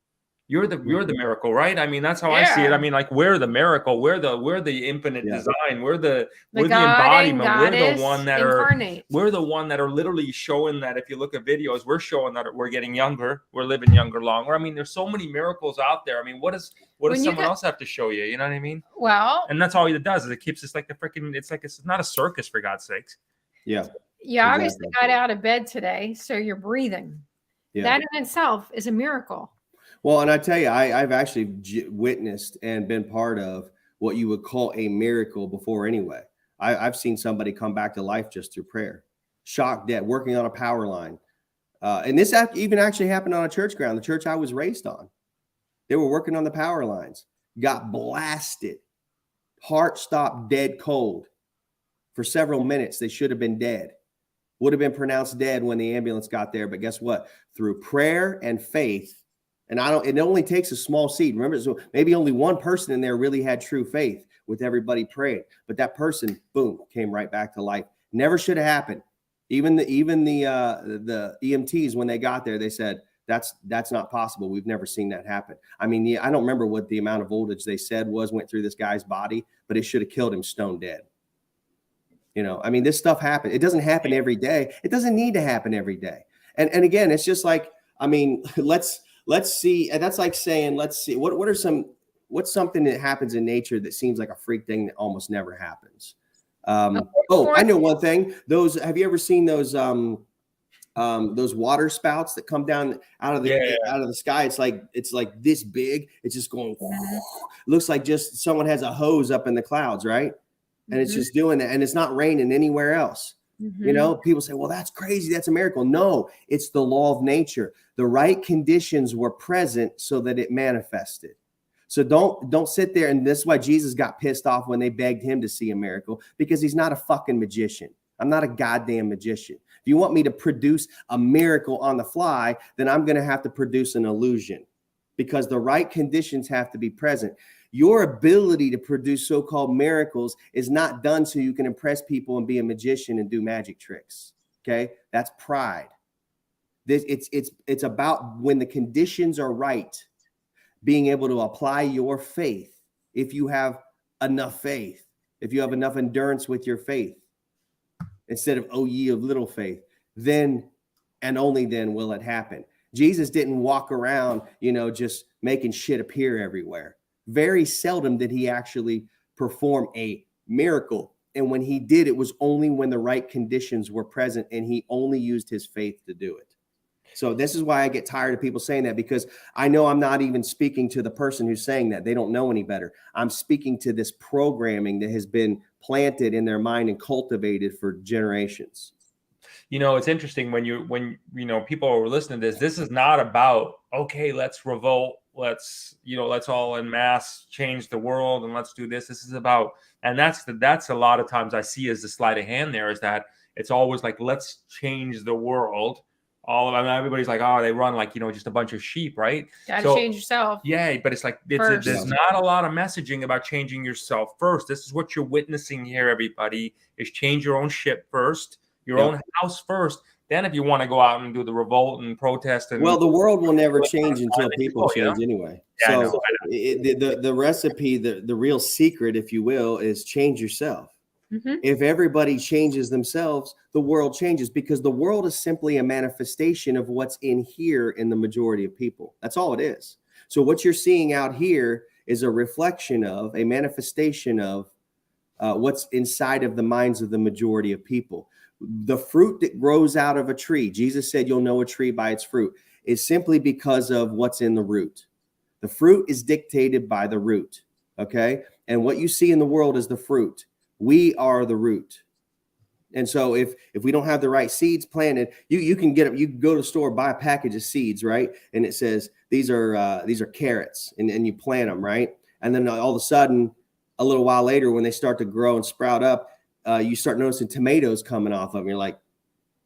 You're the miracle, right? I mean, that's how I see it. I mean, like, we're the miracle. We're the infinite design. We're the embodiment. We're the one that incarnate. We're the one that are literally showing that. If you look at videos, we're showing that we're getting younger. We're living younger, longer. I mean, there's so many miracles out there. I mean, what does someone else have to show you? You know what I mean? Well, and that's all it does is it keeps us like the freaking. It's like it's not a circus, for God's sakes. Yeah. You obviously got out of bed today, so you're breathing. Yeah. That in itself is a miracle. Well, and I tell you, I've actually witnessed and been part of what you would call a miracle before anyway. I've seen somebody come back to life just through prayer, shock dead, working on a power line. And this even actually happened on a church ground, the church I was raised on. They were working on the power lines, got blasted, heart stopped dead cold for several minutes. They should have been dead, would have been pronounced dead when the ambulance got there. But guess what? Through prayer and faith, and it only takes a small seed. Remember, so maybe only one person in there really had true faith with everybody praying, but that person, boom, came right back to life. Never should have happened. Even the EMTs, when they got there, they said, that's not possible. We've never seen that happen. I mean, I don't remember what the amount of voltage they said went through this guy's body, but it should have killed him stone dead. I mean, this stuff happened. It doesn't happen every day. It doesn't need to happen every day. And again, it's just like, I mean, let's see. And that's like saying, let's see, what's something that happens in nature that seems like a freak thing that almost never happens? I know one thing. Have you ever seen those water spouts that come down out of the sky? It's like this big. It's just going, looks like just someone has a hose up in the clouds, right? And it's just doing that. And it's not raining anywhere else. People say, well, that's crazy. That's a miracle. No, it's the law of nature. The right conditions were present so that it manifested. So don't sit there. And this is why Jesus got pissed off when they begged him to see a miracle, because he's not a fucking magician. I'm not a goddamn magician. If you want me to produce a miracle on the fly, then I'm going to have to produce an illusion, because the right conditions have to be present. Your ability to produce so-called miracles is not done so you can impress people and be a magician and do magic tricks. Okay. That's pride. It's about when the conditions are right, being able to apply your faith. If you have enough faith, if you have enough endurance with your faith, instead of, oh, ye of little faith, then and only then will it happen. Jesus didn't walk around, just making shit appear everywhere. Very seldom did he actually perform a miracle. And when he did, it was only when the right conditions were present, and he only used his faith to do it. So this is why I get tired of people saying that, because I know I'm not even speaking to the person who's saying that. They don't know any better. I'm speaking to this programming that has been planted in their mind and cultivated for generations. It's interesting when people are listening to this is not about, okay, let's revolt. Let's all en masse change the world and let's do this. This is about, and that's a lot of times I see as the sleight of hand there, is that it's always like, let's change the world. all of them. Everybody's like, oh, they run like, just a bunch of sheep, right? Gotta So, change yourself. yeah, but it's like First. there's not a lot of messaging about changing yourself first. This is what you're witnessing here, everybody, is change your own shit first, your own house first. Then if you want to go out and do the revolt and protest and the world will never change until people change anyway. Yeah, so the recipe, the real secret, if you will, is change yourself. If everybody changes themselves, the world changes, because the world is simply a manifestation of what's in here in the majority of people. That's all it is. So what you're seeing out here is a reflection of, a manifestation of what's inside of the minds of the majority of people. The fruit that grows out of a tree, Jesus said, you'll know a tree by its fruit, is simply because of what's in the root. The fruit is dictated by the root. Okay. And what you see in the world is the fruit. We are the root. And so if we don't have the right seeds planted, you can go to the store, buy a package of seeds, right? And it says, these are carrots, and you plant them, right? And then all of a sudden, a little while later, when they start to grow and sprout up, you start noticing tomatoes coming off of them. You're like,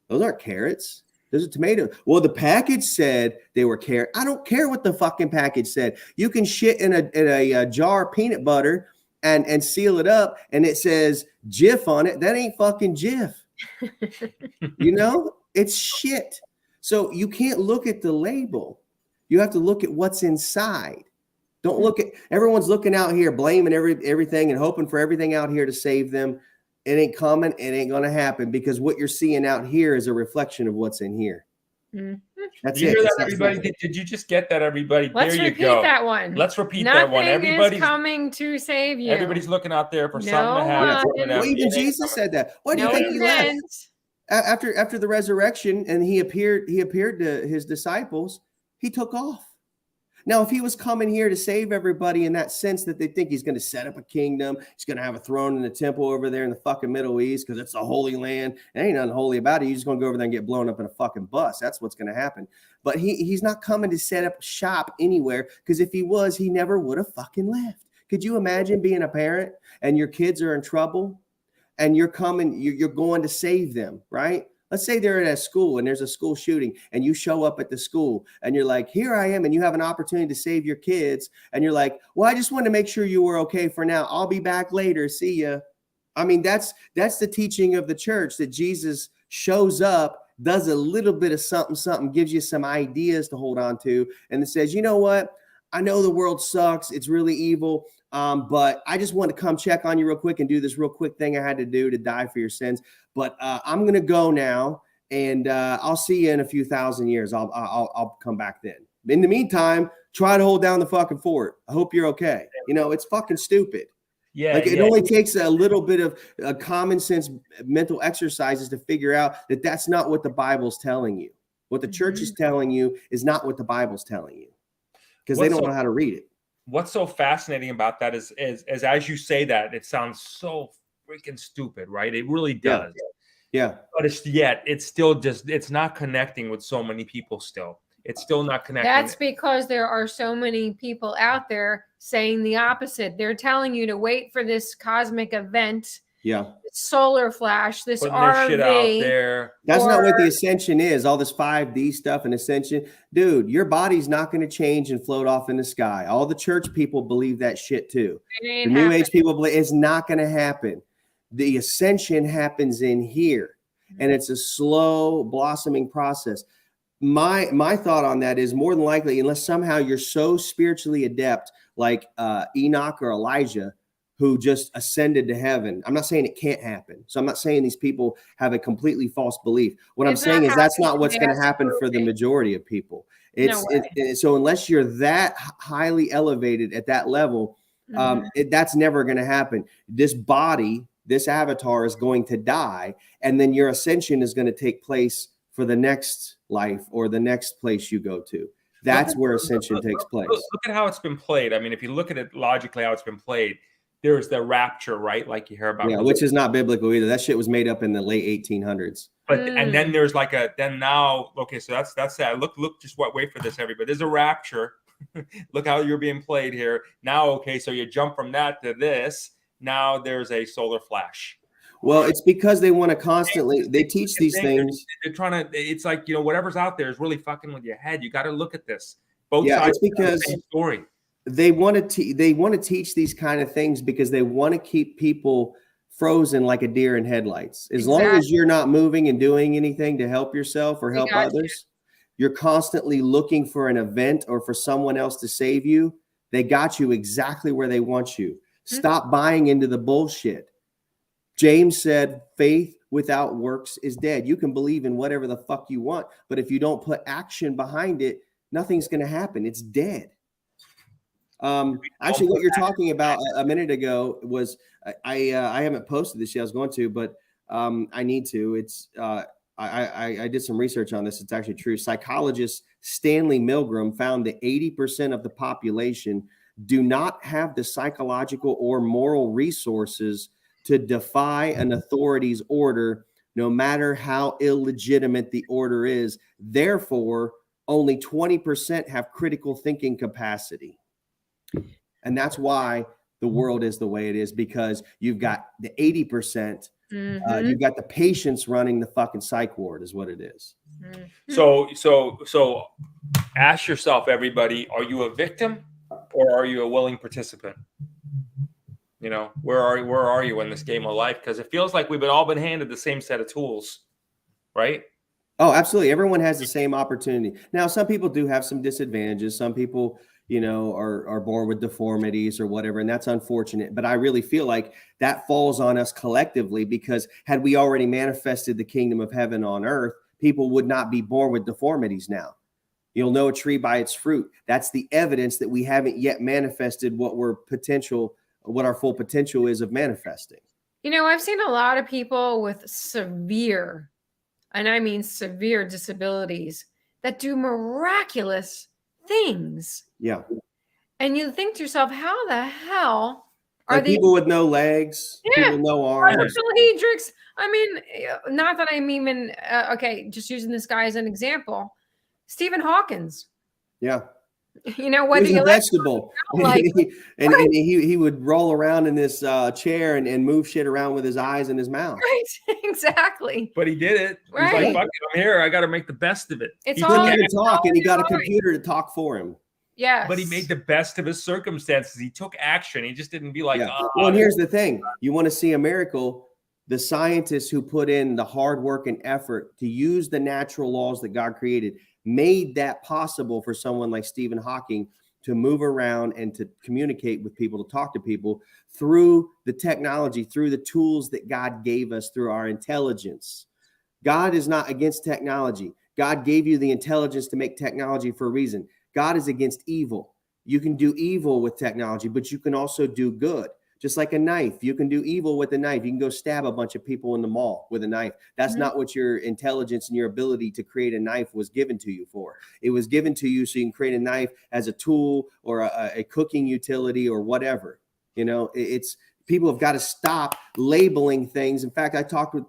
those aren't carrots. Those are tomatoes. Well, the package said they were carrot. I don't care what the fucking package said. You can shit in a jar of peanut butter and seal it up, and it says Jif on it. That ain't fucking Jif. It's shit. So you can't look at the label. You have to look at what's inside. Don't look at, everyone's looking out here, blaming everything and hoping for everything out here to save them. It ain't coming. It ain't going to happen, because what you're seeing out here is a reflection of what's in here. That's you it. hear that, everybody? Did you just get that, everybody? Let's there you repeat go. that one. Let's repeat Nothing that one. Everybody's coming to save you. Everybody's looking out there for something to happen. Well, even Jesus said that. Why do you think he left? After the resurrection, and he appeared to his disciples, he took off. Now, if he was coming here to save everybody in that sense that they think he's going to set up a kingdom, he's going to have a throne in the temple over there in the fucking Middle East because it's a holy land, there ain't nothing holy about it. You're just going to go over there and get blown up in a fucking bus. That's what's going to happen. But he's not coming to set up shop anywhere, because if he was, he never would have fucking left. Could you imagine being a parent and your kids are in trouble and you're going to save them, right? Let's say they're at a school and there's a school shooting, and you show up at the school and you're like, here I am, and you have an opportunity to save your kids. And you're like, well, I just wanted to make sure you were okay for now. I'll be back later. See ya. I mean, that's the teaching of the church, that Jesus shows up, does a little bit of something, gives you some ideas to hold on to. And it says, you know what? I know the world sucks. It's really evil. But I just want to come check on you real quick and do this real quick thing I had to do to die for your sins. But I'm going to go now, and I'll see you in a few thousand years. I'll come back then. In the meantime, try to hold down the fucking fort. I hope you're okay. It's fucking stupid. Yeah. Like it only takes a little bit of common sense mental exercises to figure out that that's not what the Bible's telling you. What the church is telling you is not what the Bible's telling you, because they don't know how to read it. What's so fascinating about that is as you say that, it sounds so freaking stupid, right? It really does. Yeah. But it's still just, it's not connecting with so many people still. It's still not connecting. That's because there are so many people out there saying the opposite. They're telling you to wait for this cosmic event. Yeah. Solar flash, this putting RV. Their shit out there. That's not what the ascension is. All this 5D stuff and ascension. Dude, your body's not going to change and float off in the sky. All the church people believe that shit too. The New Age people believe it's not going to happen. The ascension happens in here, and it's a slow blossoming process. My thought on that is, more than likely, unless somehow you're so spiritually adept like Enoch or Elijah, who just ascended to heaven. I'm not saying it can't happen. So I'm not saying these people have a completely false belief. What I'm saying is that's not what's going to happen for the majority of people. So unless you're that highly elevated at that level, that's never going to happen. This body, this avatar is going to die, and then your ascension is going to take place for the next life or the next place you go to. That's where ascension takes place. Look at how it's been played. I mean, if you look at it logically, how it's been played, there's the rapture, right? Like you hear about. Yeah, which is not biblical either. That shit was made up in the late 1800s. But and then there's like okay, so that's that. Look, just wait for this, everybody. There's a rapture. Look how you're being played here. Now, okay, so you jump from that to this. Now there's a solar flash. Well, it's because they want to constantly, they teach these things. They're trying to, it's like, whatever's out there is really fucking with your head. You got to look at this. Both Yeah, sides it's because the same story. they want to teach these kind of things because they want to keep people frozen like a deer in headlights. As long as you're not moving and doing anything to help yourself or help others, you're constantly looking for an event or for someone else to save you. They got you exactly where they want you. Stop buying into the bullshit. James said, faith without works is dead. You can believe in whatever the fuck you want, but if you don't put action behind it, nothing's going to happen. It's dead. Actually, what you're talking about a minute ago was, I haven't posted this yet. I was going to, but I need to. It's I did some research on this. It's actually true. Psychologist Stanley Milgram found that 80% of the population do not have the psychological or moral resources to defy an authority's order, no matter how illegitimate the order is. Therefore, only 20% have critical thinking capacity. And that's why the world is the way it is, because you've got the 80%, you've got the patients running the fucking psych ward is what it is. So ask yourself, everybody, are you a victim or are you a willing participant? Where are you in this game of life? Because it feels like we've all been handed the same set of tools, right? Oh, absolutely. Everyone has the same opportunity. Now, some people do have some disadvantages. Some people, are born with deformities or whatever, and that's unfortunate. But I really feel like that falls on us collectively, because had we already manifested the kingdom of heaven on earth, people would not be born with deformities now. You'll know a tree by its fruit. That's the evidence that we haven't yet manifested what our full potential is of manifesting. I've seen a lot of people with severe, and I mean severe, disabilities that do miraculous things. Yeah. And you think to yourself, how the hell are like these people with no legs, people with no arms? Quadriplegics. I mean, not that I'm even just using this guy as an example. Stephen Hawkins. Yeah. Whether he was a vegetable, like, and he would roll around in this chair and move shit around with his eyes and his mouth. Right, exactly. But he did it. Right. He's like, fuck it, I'm here. I got to make the best of it. He couldn't even talk, and he got a computer to talk for him. Yes. But he made the best of his circumstances. He took action. He just didn't be like, well, and here's the thing. You want to see a miracle. The scientists who put in the hard work and effort to use the natural laws that God created made that possible for someone like Stephen Hawking to move around and to communicate with people, to talk to people through the technology, through the tools that God gave us, through our intelligence. God is not against technology. God gave you the intelligence to make technology for a reason. God is against evil. You can do evil with technology, but you can also do good. Just like a knife, you can do evil with a knife. You can go stab a bunch of people in the mall with a knife. That's not what your intelligence and your ability to create a knife was given to you for. It was given to you so you can create a knife as a tool or a cooking utility or whatever. It's people have got to stop labeling things. In fact, I talked with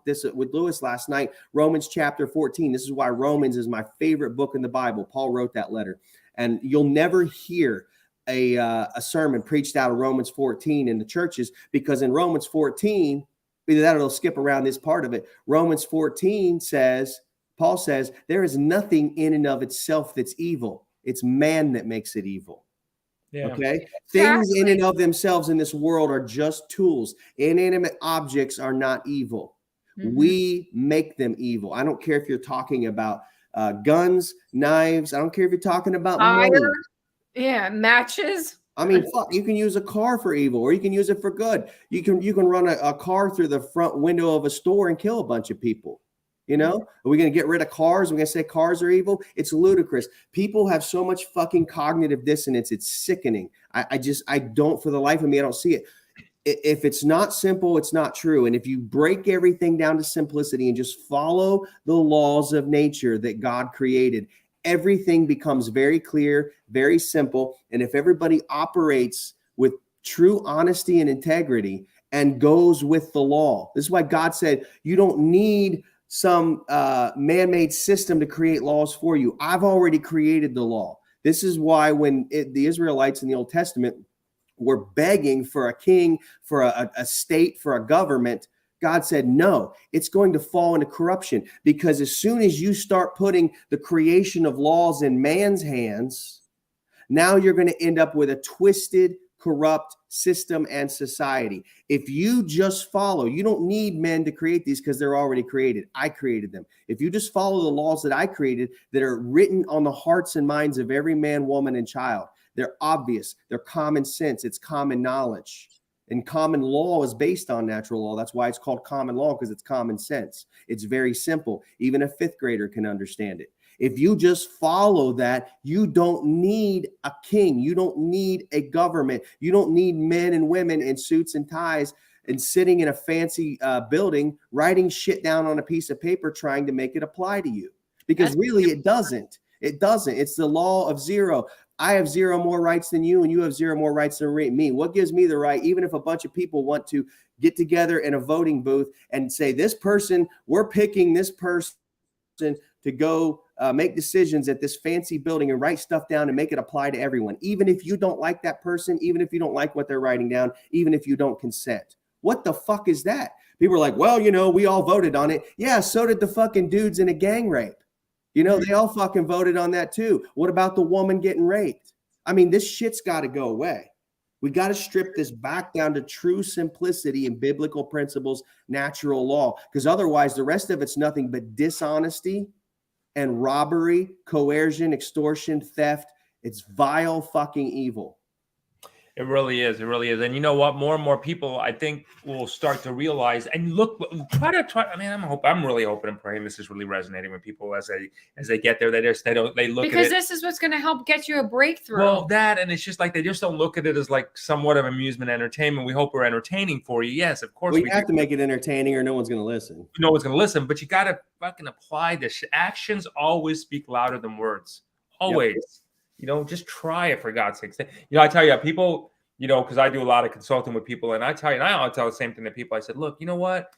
Lewis last night, Romans chapter 14. This is why Romans is my favorite book in the Bible. Paul wrote that letter. And you'll never hear a sermon preached out of Romans 14 in the churches, because in Romans 14, either that or they'll skip around this part of it. Romans 14 says, Paul says, there is nothing in and of itself that's evil. It's man that makes it evil. Yeah. Okay. Things in and of themselves in this world are just tools. Inanimate objects are not evil. We make them evil. I don't care if you're talking about guns, knives. I don't care if you're talking about money. Yeah, matches. I mean, fuck, you can use a car for evil, or you can use it for good. You can run a car through the front window of a store and kill a bunch of people. Are we going to get rid of cars? We're going to say cars are evil? It's ludicrous. People have so much fucking cognitive dissonance. It's sickening. I don't, for the life of me, I don't see it. If it's not simple, it's not true. And if you break everything down to simplicity and just follow the laws of nature that God created, everything becomes very clear, very simple. And if everybody operates with true honesty and integrity and goes with the law, this is why God said, you don't need some man-made system to create laws for you. I've already created the law. This is why when the Israelites in the Old Testament were begging for a king, for a state, for a government, God said, no, it's going to fall into corruption, because as soon as you start putting the creation of laws in man's hands, now you're going to end up with a twisted, corrupt system and society. If you just follow, you don't need men to create these because they're already created. I created them. If you just follow the laws that I created that are written on the hearts and minds of every man, woman, and child, they're obvious. They're common sense. It's common knowledge. And common law is based on natural law. That's why it's called common law, because it's common sense. It's very simple. Even a fifth grader can understand it. If you just follow that, you don't need a king. You don't need a government. You don't need men and women in suits and ties and sitting in a fancy building, writing shit down on a piece of paper, trying to make it apply to you. Because really, it doesn't. It doesn't. It's the law of zero. I have zero more rights than you, and you have zero more rights than me. What gives me the right, even if a bunch of people want to get together in a voting booth and say, this person, we're picking this person to go make decisions at this fancy building and write stuff down and make it apply to everyone, even if you don't like that person, even if you don't like what they're writing down, even if you don't consent. What the fuck is that? People are like, well, we all voted on it. Yeah, so did the fucking dudes in a gang rape. They all fucking voted on that too. What about the woman getting raped? I mean, this shit's got to go away. We got to strip this back down to true simplicity and biblical principles, natural law, because otherwise the rest of it's nothing but dishonesty and robbery, coercion, extortion, theft. It's vile fucking evil. It really is. It really is. And you know what? More and more people, I think, will start to realize and look. Try. I mean, I'm really hoping and praying this is really resonating with people as they get there. They look because at it. This is what's going to help get you a breakthrough. Well, and it's just like they just don't look at it as like somewhat of amusement, entertainment. We hope we're entertaining for you. Yes, of course. We have to make it entertaining, or no one's going to listen. No one's going to listen. But you got to fucking apply this. Actions always speak louder than words. Always. Yep. Just try it, for God's sake. I tell you, people, because I do a lot of consulting with people, and I tell you, and I tell the same thing to people. I said, look, you know what?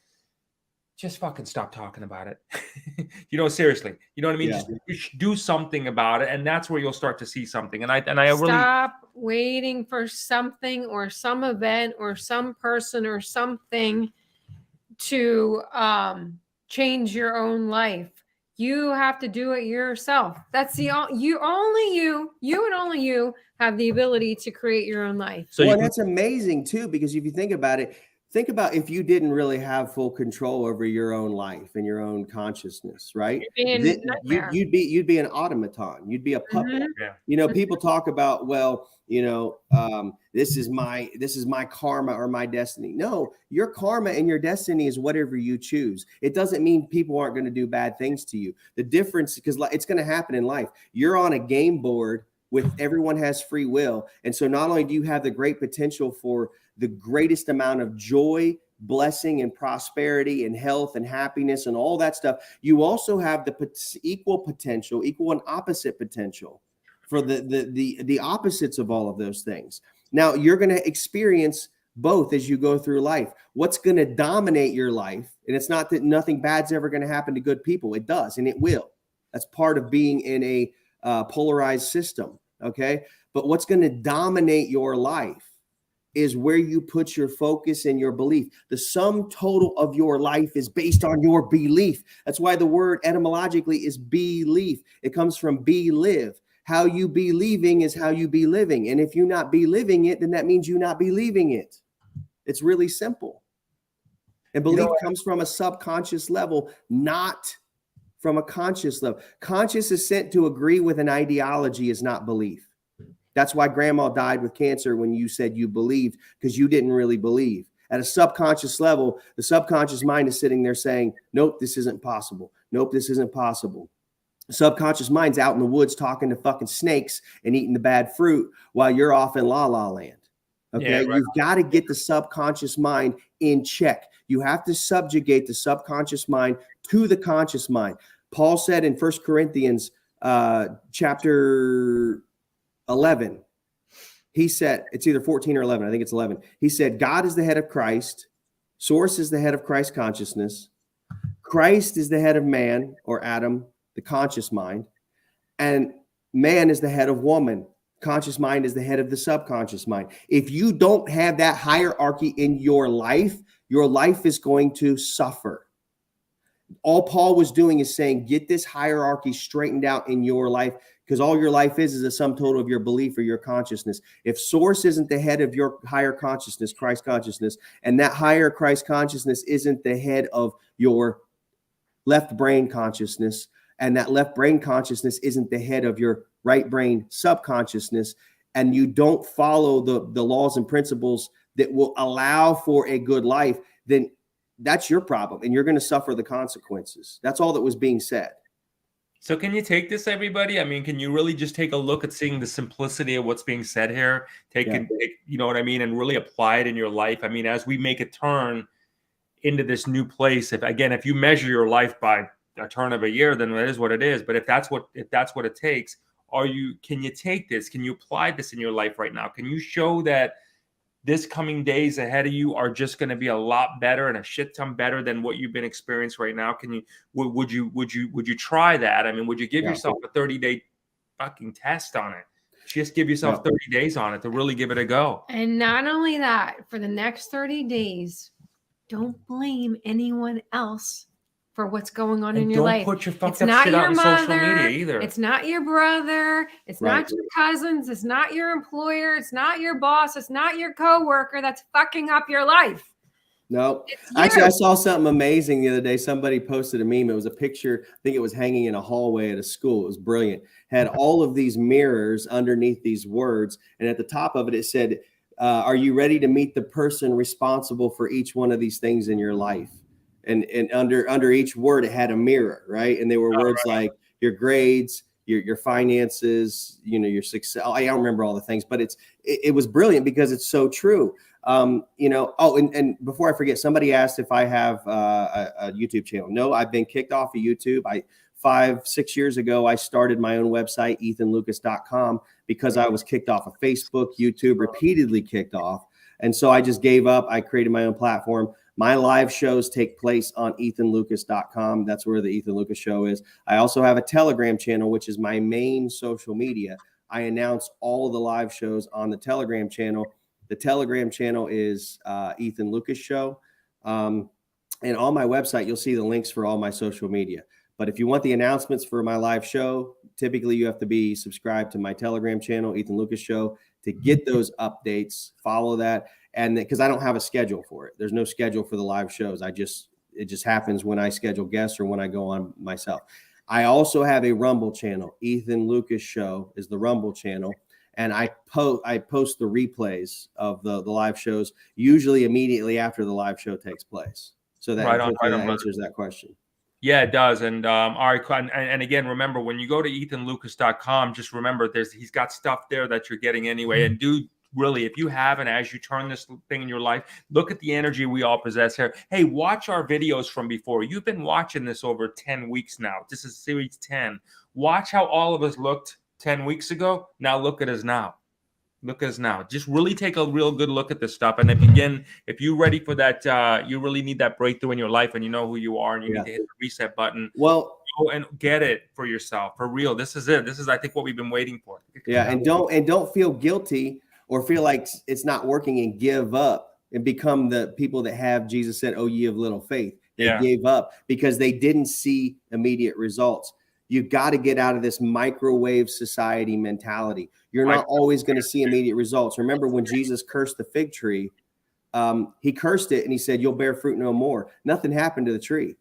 Just fucking stop talking about it. Seriously. You know what I mean? Yeah. Just do something about it, and that's where you'll start to see something. And I really stop waiting for something or some event or some person or something to change your own life. You have to do it yourself. That's you and only you have the ability to create your own life. So that's amazing too, because if you think about it, think about if you didn't really have full control over your own life and your own consciousness, right? You'd be an automaton. You'd be a puppet. Yeah. People talk about, this is my karma or my destiny. No, your karma and your destiny is whatever you choose. It doesn't mean people aren't going to do bad things to you. The difference, because it's going to happen in life. You're on a game board with everyone has free will. And so not only do you have the great potential for the greatest amount of joy, blessing, and prosperity and health and happiness and all that stuff, you also have the equal and opposite potential for the opposites of all of those things. Now you're going to experience both as you go through life. What's going to dominate your life? And it's not that nothing bad's ever going to happen to good people. It does, and it will. That's part of being in a polarized system. Okay. But what's going to dominate your life is where you put your focus and your belief. The sum total of your life is based on your belief. That's why the word etymologically is belief. It comes from be live. How you be leaving is how you be living. And if you not be living it, then that means you not believing it. It's really simple. And belief comes from a subconscious level, not from a conscious level. Conscious assent to agree with an ideology is not belief. That's why grandma died with cancer when you said you believed, because you didn't really believe. At a subconscious level, the subconscious mind is sitting there saying, nope, this isn't possible. Nope, this isn't possible. The subconscious mind's out in the woods talking to fucking snakes and eating the bad fruit while you're off in la la land. Okay. Yeah, right. You've got to get the subconscious mind in check. You have to subjugate the subconscious mind to the conscious mind. Paul said in 1 Corinthians chapter 11, he said, it's either 14 or 11. I think it's 11. He said, God is the head of Christ. Source is the head of Christ consciousness. Christ is the head of man, or Adam, the conscious mind. And man is the head of woman, Conscious mind is the head of the subconscious mind. If you don't have that hierarchy in your life is going to suffer. All Paul was doing is saying, get this hierarchy straightened out in your life, because all your life is a sum total of your belief or your consciousness. If source isn't the head of your higher consciousness, Christ consciousness, and that higher Christ consciousness isn't the head of your left brain consciousness, and that left brain consciousness isn't the head of your right brain subconsciousness, and you don't follow the laws and principles that will allow for a good life, then that's your problem, and you're going to suffer the consequences. That's all that was being said. So can you take this, everybody? I mean, can you really just take a look at seeing the simplicity of what's being said here? Take, you know what I mean, and really apply it in your life. I mean, as we make a turn into this new place, if you measure your life by a turn of a year, then it is what it is. But if that's what it takes, can you take this? Can you apply this in your life right now? Can you show that this coming days ahead of you are just going to be a lot better and a shit ton better than what you've been experiencing right now? Would you try that? I mean, would you give yourself a 30-day fucking test on it? Just give yourself 30 days on it to really give it a go. And not only that, for the next 30 days, don't blame anyone else for what's going on in your life. Don't put your fucked up shit out on social media either. It's not your brother. It's not your cousins. It's not your employer. It's not your boss. It's not your coworker that's fucking up your life. No, actually, I saw something amazing the other day. Somebody posted a meme. It was a picture. I think it was hanging in a hallway at a school. It was brilliant. Had all of these mirrors underneath these words. And at the top of it, it said, are you ready to meet the person responsible for each one of these things in your life? And under each word, it had a mirror, right? And they were words like your grades, your finances, your success. I don't remember all the things, but it was brilliant because it's so true. And before I forget, somebody asked if I have a YouTube channel. No, I've been kicked off of YouTube. 5-6 years ago, I started my own website, ethanlucas.com, because I was kicked off of Facebook, YouTube, repeatedly kicked off. And so I just gave up. I created my own platform. My live shows take place on ethanlucas.com. That's where the Ethan Lucas Show is. I also have a Telegram channel, which is my main social media. I announce all of the live shows on the Telegram channel. The Telegram channel is Ethan Lucas Show. And on my website, you'll see the links for all my social media. But if you want the announcements for my live show, typically you have to be subscribed to my Telegram channel, Ethan Lucas Show, to get those updates. Follow that. And because I don't have a schedule for it. There's no schedule for the live shows. It just happens when I schedule guests or when I go on myself. I also have a Rumble channel. Ethan Lucas Show is the Rumble channel. And I post the replays of the live shows, usually immediately after the live show takes place. So that answers that question. Yeah, it does. And all right, and again, remember, when you go to ethanlucas.com, just remember he's got stuff there that you're getting anyway. And really, if you haven't, as you turn this thing in your life, look at the energy we all possess here. Hey, watch our videos from before. You've been watching this over 10 weeks now. This is series 10. Watch how all of us looked 10 weeks ago. Now look at us now. Look at us now. Just really take a real good look at this stuff. And if you're ready for that, you really need that breakthrough in your life, and you know who you are, and you need to hit the reset button. Well, go and get it for yourself, for real. This is it. This is, I think, what we've been waiting for. Yeah, and don't feel guilty or feel like it's not working and give up and become the people that have, Jesus said, "Oh, ye of little faith." They gave up because they didn't see immediate results. You've got to get out of this microwave society mentality. You're not always going to see immediate results. Remember when Jesus cursed the fig tree, he cursed it and he said, "You'll bear fruit no more." Nothing happened to the tree.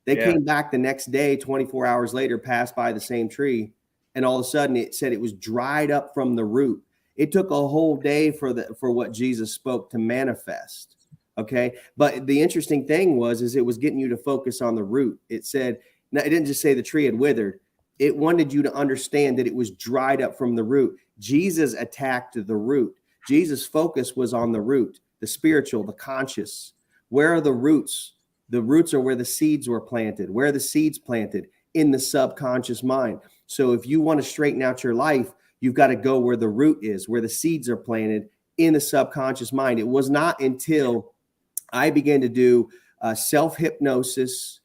They came back the next day, 24 hours later, passed by the same tree, and all of a sudden it said it was dried up from the root. It took a whole day for what Jesus spoke to manifest. Okay. But the interesting thing is it was getting you to focus on the root. It said, now, it didn't just say the tree had withered. It wanted you to understand that it was dried up from the root. Jesus attacked the root. Jesus' focus was on the root, the spiritual, the conscious. Where are the roots? The roots are where the seeds were planted. Where are the seeds planted? In the subconscious mind. So if you want to straighten out your life, you've got to go where the root is, where the seeds are planted in the subconscious mind. It was not until I began to do self-hypnosis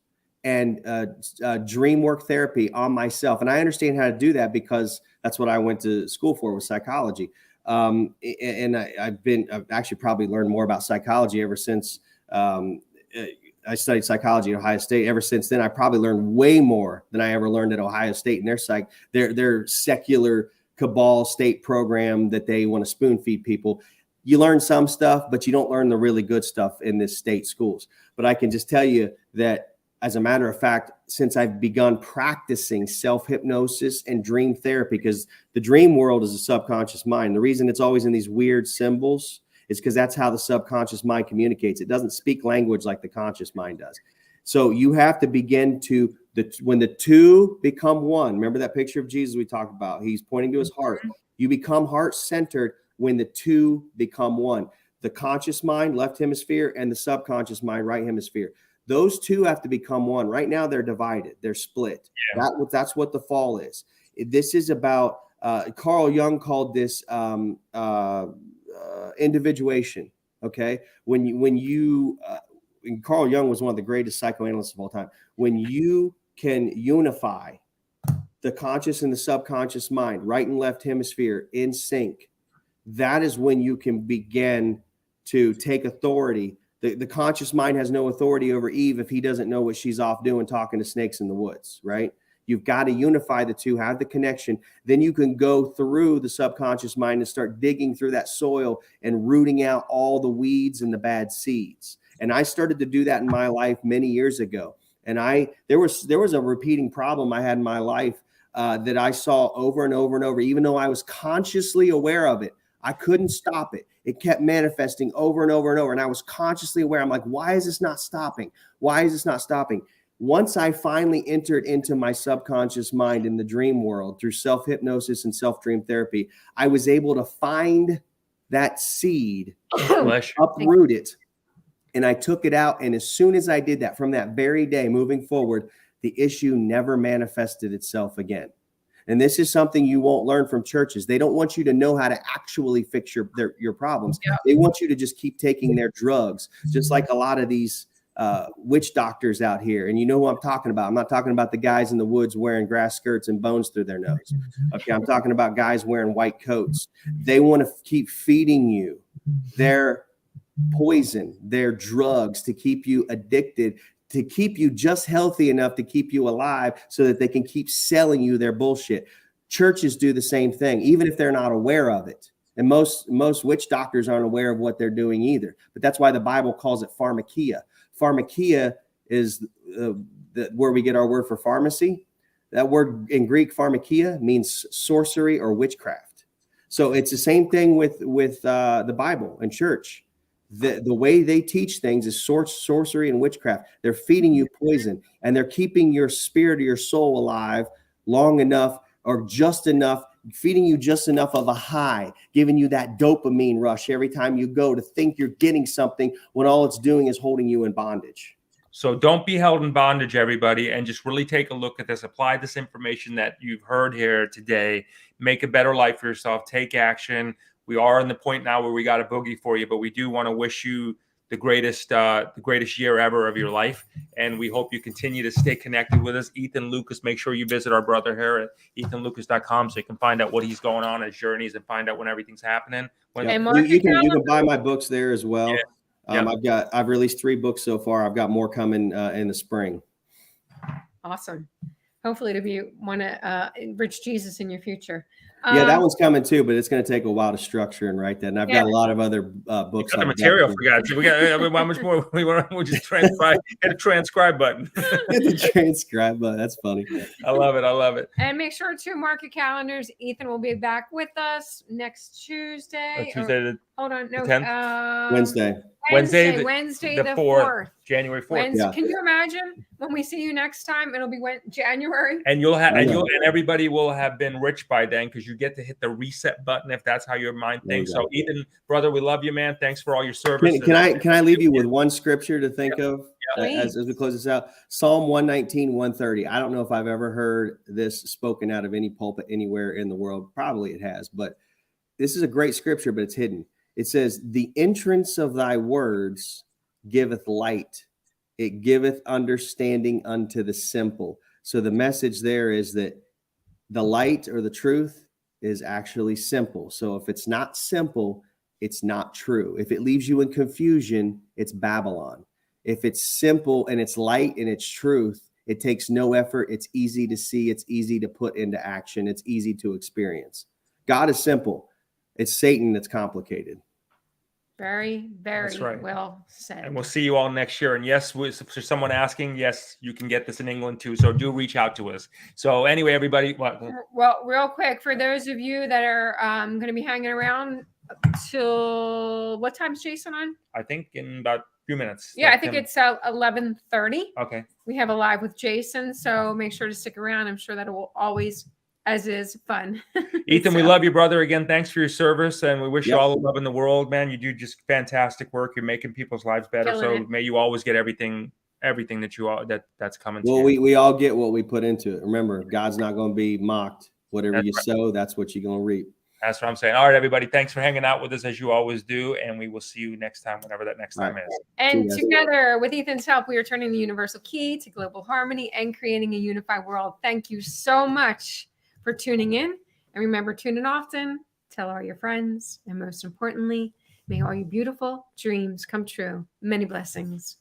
and dream work therapy on myself. And I understand how to do that because that's what I went to school for, was psychology. And I've actually probably learned more about psychology ever since I studied psychology at Ohio State. Ever since then, I probably learned way more than I ever learned at Ohio State in their secular cabal state program that they want to spoon feed people. You learn some stuff, but you don't learn the really good stuff in this state schools. But I can just tell you that, as a matter of fact, since I've begun practicing self-hypnosis and dream therapy, because the dream world is a subconscious mind. The reason it's always in these weird symbols is because that's how the subconscious mind communicates. It doesn't speak language like the conscious mind does. So you have to begin to, when the two become one, remember that picture of Jesus we talked about? He's pointing to his heart. You become heart-centered when the two become one. The conscious mind, left hemisphere, and the subconscious mind, right hemisphere. Those two have to become one. Right now, they're divided. They're split. Yeah. That's what the fall is. This is about, Carl Jung called this individuation. Okay. And Carl Jung was one of the greatest psychoanalysts of all time. When you can unify the conscious and the subconscious mind, right and left hemisphere in sync, that is when you can begin to take authority. The conscious mind has no authority over Eve if he doesn't know what she's off doing, talking to snakes in the woods, right? You've got to unify the two, have the connection. Then you can go through the subconscious mind and start digging through that soil and rooting out all the weeds and the bad seeds. And I started to do that in my life many years ago. And there was a repeating problem I had in my life that I saw over and over and over. Even though I was consciously aware of it, I couldn't stop it. It kept manifesting over and over and over. And I was consciously aware. I'm like, why is this not stopping? Why is this not stopping? Once I finally entered into my subconscious mind in the dream world through self-hypnosis and self-dream therapy, I was able to find that seed, uproot it, and I took it out. And as soon as I did that, from that very day moving forward, the issue never manifested itself again. And this is something you won't learn from churches. They don't want you to know how to actually fix your problems. Yeah. They want you to just keep taking their drugs, just like a lot of these witch doctors out here. And you know who I'm talking about. I'm not talking about the guys in the woods wearing grass skirts and bones through their nose. Okay, I'm talking about guys wearing white coats. They want to keep feeding you their poison, their drugs, to keep you addicted, to keep you just healthy enough to keep you alive so that they can keep selling you their bullshit. Churches do the same thing, even if they're not aware of it. And most witch doctors aren't aware of what they're doing either. But that's why the Bible calls it pharmakia. Pharmakia is where we get our word for pharmacy. That word in Greek, pharmakia, means sorcery or witchcraft. So it's the same thing with the Bible and church. The way they teach things is sorcery and witchcraft. They're feeding you poison, and they're keeping your spirit or your soul alive long enough or just enough, feeding you just enough of a high, giving you that dopamine rush every time you go to think you're getting something when all it's doing is holding you in bondage. So don't be held in bondage, everybody, and just really take a look at this. Apply this information that you've heard here today. Make a better life for yourself. Take action. We are in the point now where we got a boogie for you, but we do want to wish you the greatest year ever of your life. And we hope you continue to stay connected with us. Ethan Lucas, make sure you visit our brother here at ethanlucas.com so you can find out what he's going on, his journeys, and find out when everything's happening. You can buy my books there as well. Yeah. I've released 3 books so far. I've got more coming in the spring. Awesome. Hopefully to be one Rich Jesus in your future. Yeah, that one's coming too, but it's going to take a while to structure and write that. And I've got a lot of other books. The material for God. We got. How much more? We just transcribe. Hit a transcribe button. Hit the transcribe button. That's funny. I love it. I love it. And make sure to mark your calendars. Ethan will be back with us next Tuesday. Wednesday. Wednesday the 4th. January 4th. Yeah. Can you imagine when we see you next time? It'll be January. And everybody will have been rich by then, because you get to hit the reset button if that's how your mind thinks. So Ethan, brother, we love you, man. Thanks for all your service. Can I leave you with one scripture to think of as we close this out? Psalm 119, 130. I don't know if I've ever heard this spoken out of any pulpit anywhere in the world. Probably it has, but this is a great scripture, but it's hidden. It says, "The entrance of thy words giveth light, it giveth understanding unto the simple. So the message there is that the light or the truth is actually simple. So if it's not simple, it's not true. If it leaves you in confusion, it's Babylon. If it's simple and it's light and it's truth, it takes no effort. It's easy to see. It's easy to put into action. It's easy to experience. God is simple. It's Satan that's complicated. Very, very right. well said. And we'll see you all next year. And yes, for someone asking, yes, you can get this in England too. So do reach out to us. So anyway, everybody. Well, real quick, for those of you that are going to be hanging around till what time's Jason on? I think in about a few minutes. Yeah, I think it's 11:30. Okay. We have a live with Jason, so make sure to stick around. I'm sure that it will always, as is, fun. Ethan, we love you, brother. Again, thanks for your service, and we wish you Yep. all the love in the world, man. You do just fantastic work. You're making people's lives better. Killing So it. may you always get everything that you all that's coming to Well, you. we all get what we put into it. Remember, God's not going to be mocked. Whatever That's you right. sow, that's what you're going to reap. That's what I'm saying. All right, everybody. Thanks for hanging out with us as you always do, and we will see you next time, whenever that next time is. And See you guys. together, with Ethan's help, we are turning the universal key to global harmony and creating a unified world. Thank you so much for tuning in. And remember, tune in often, tell all your friends, and most importantly, may all your beautiful dreams come true. Many blessings.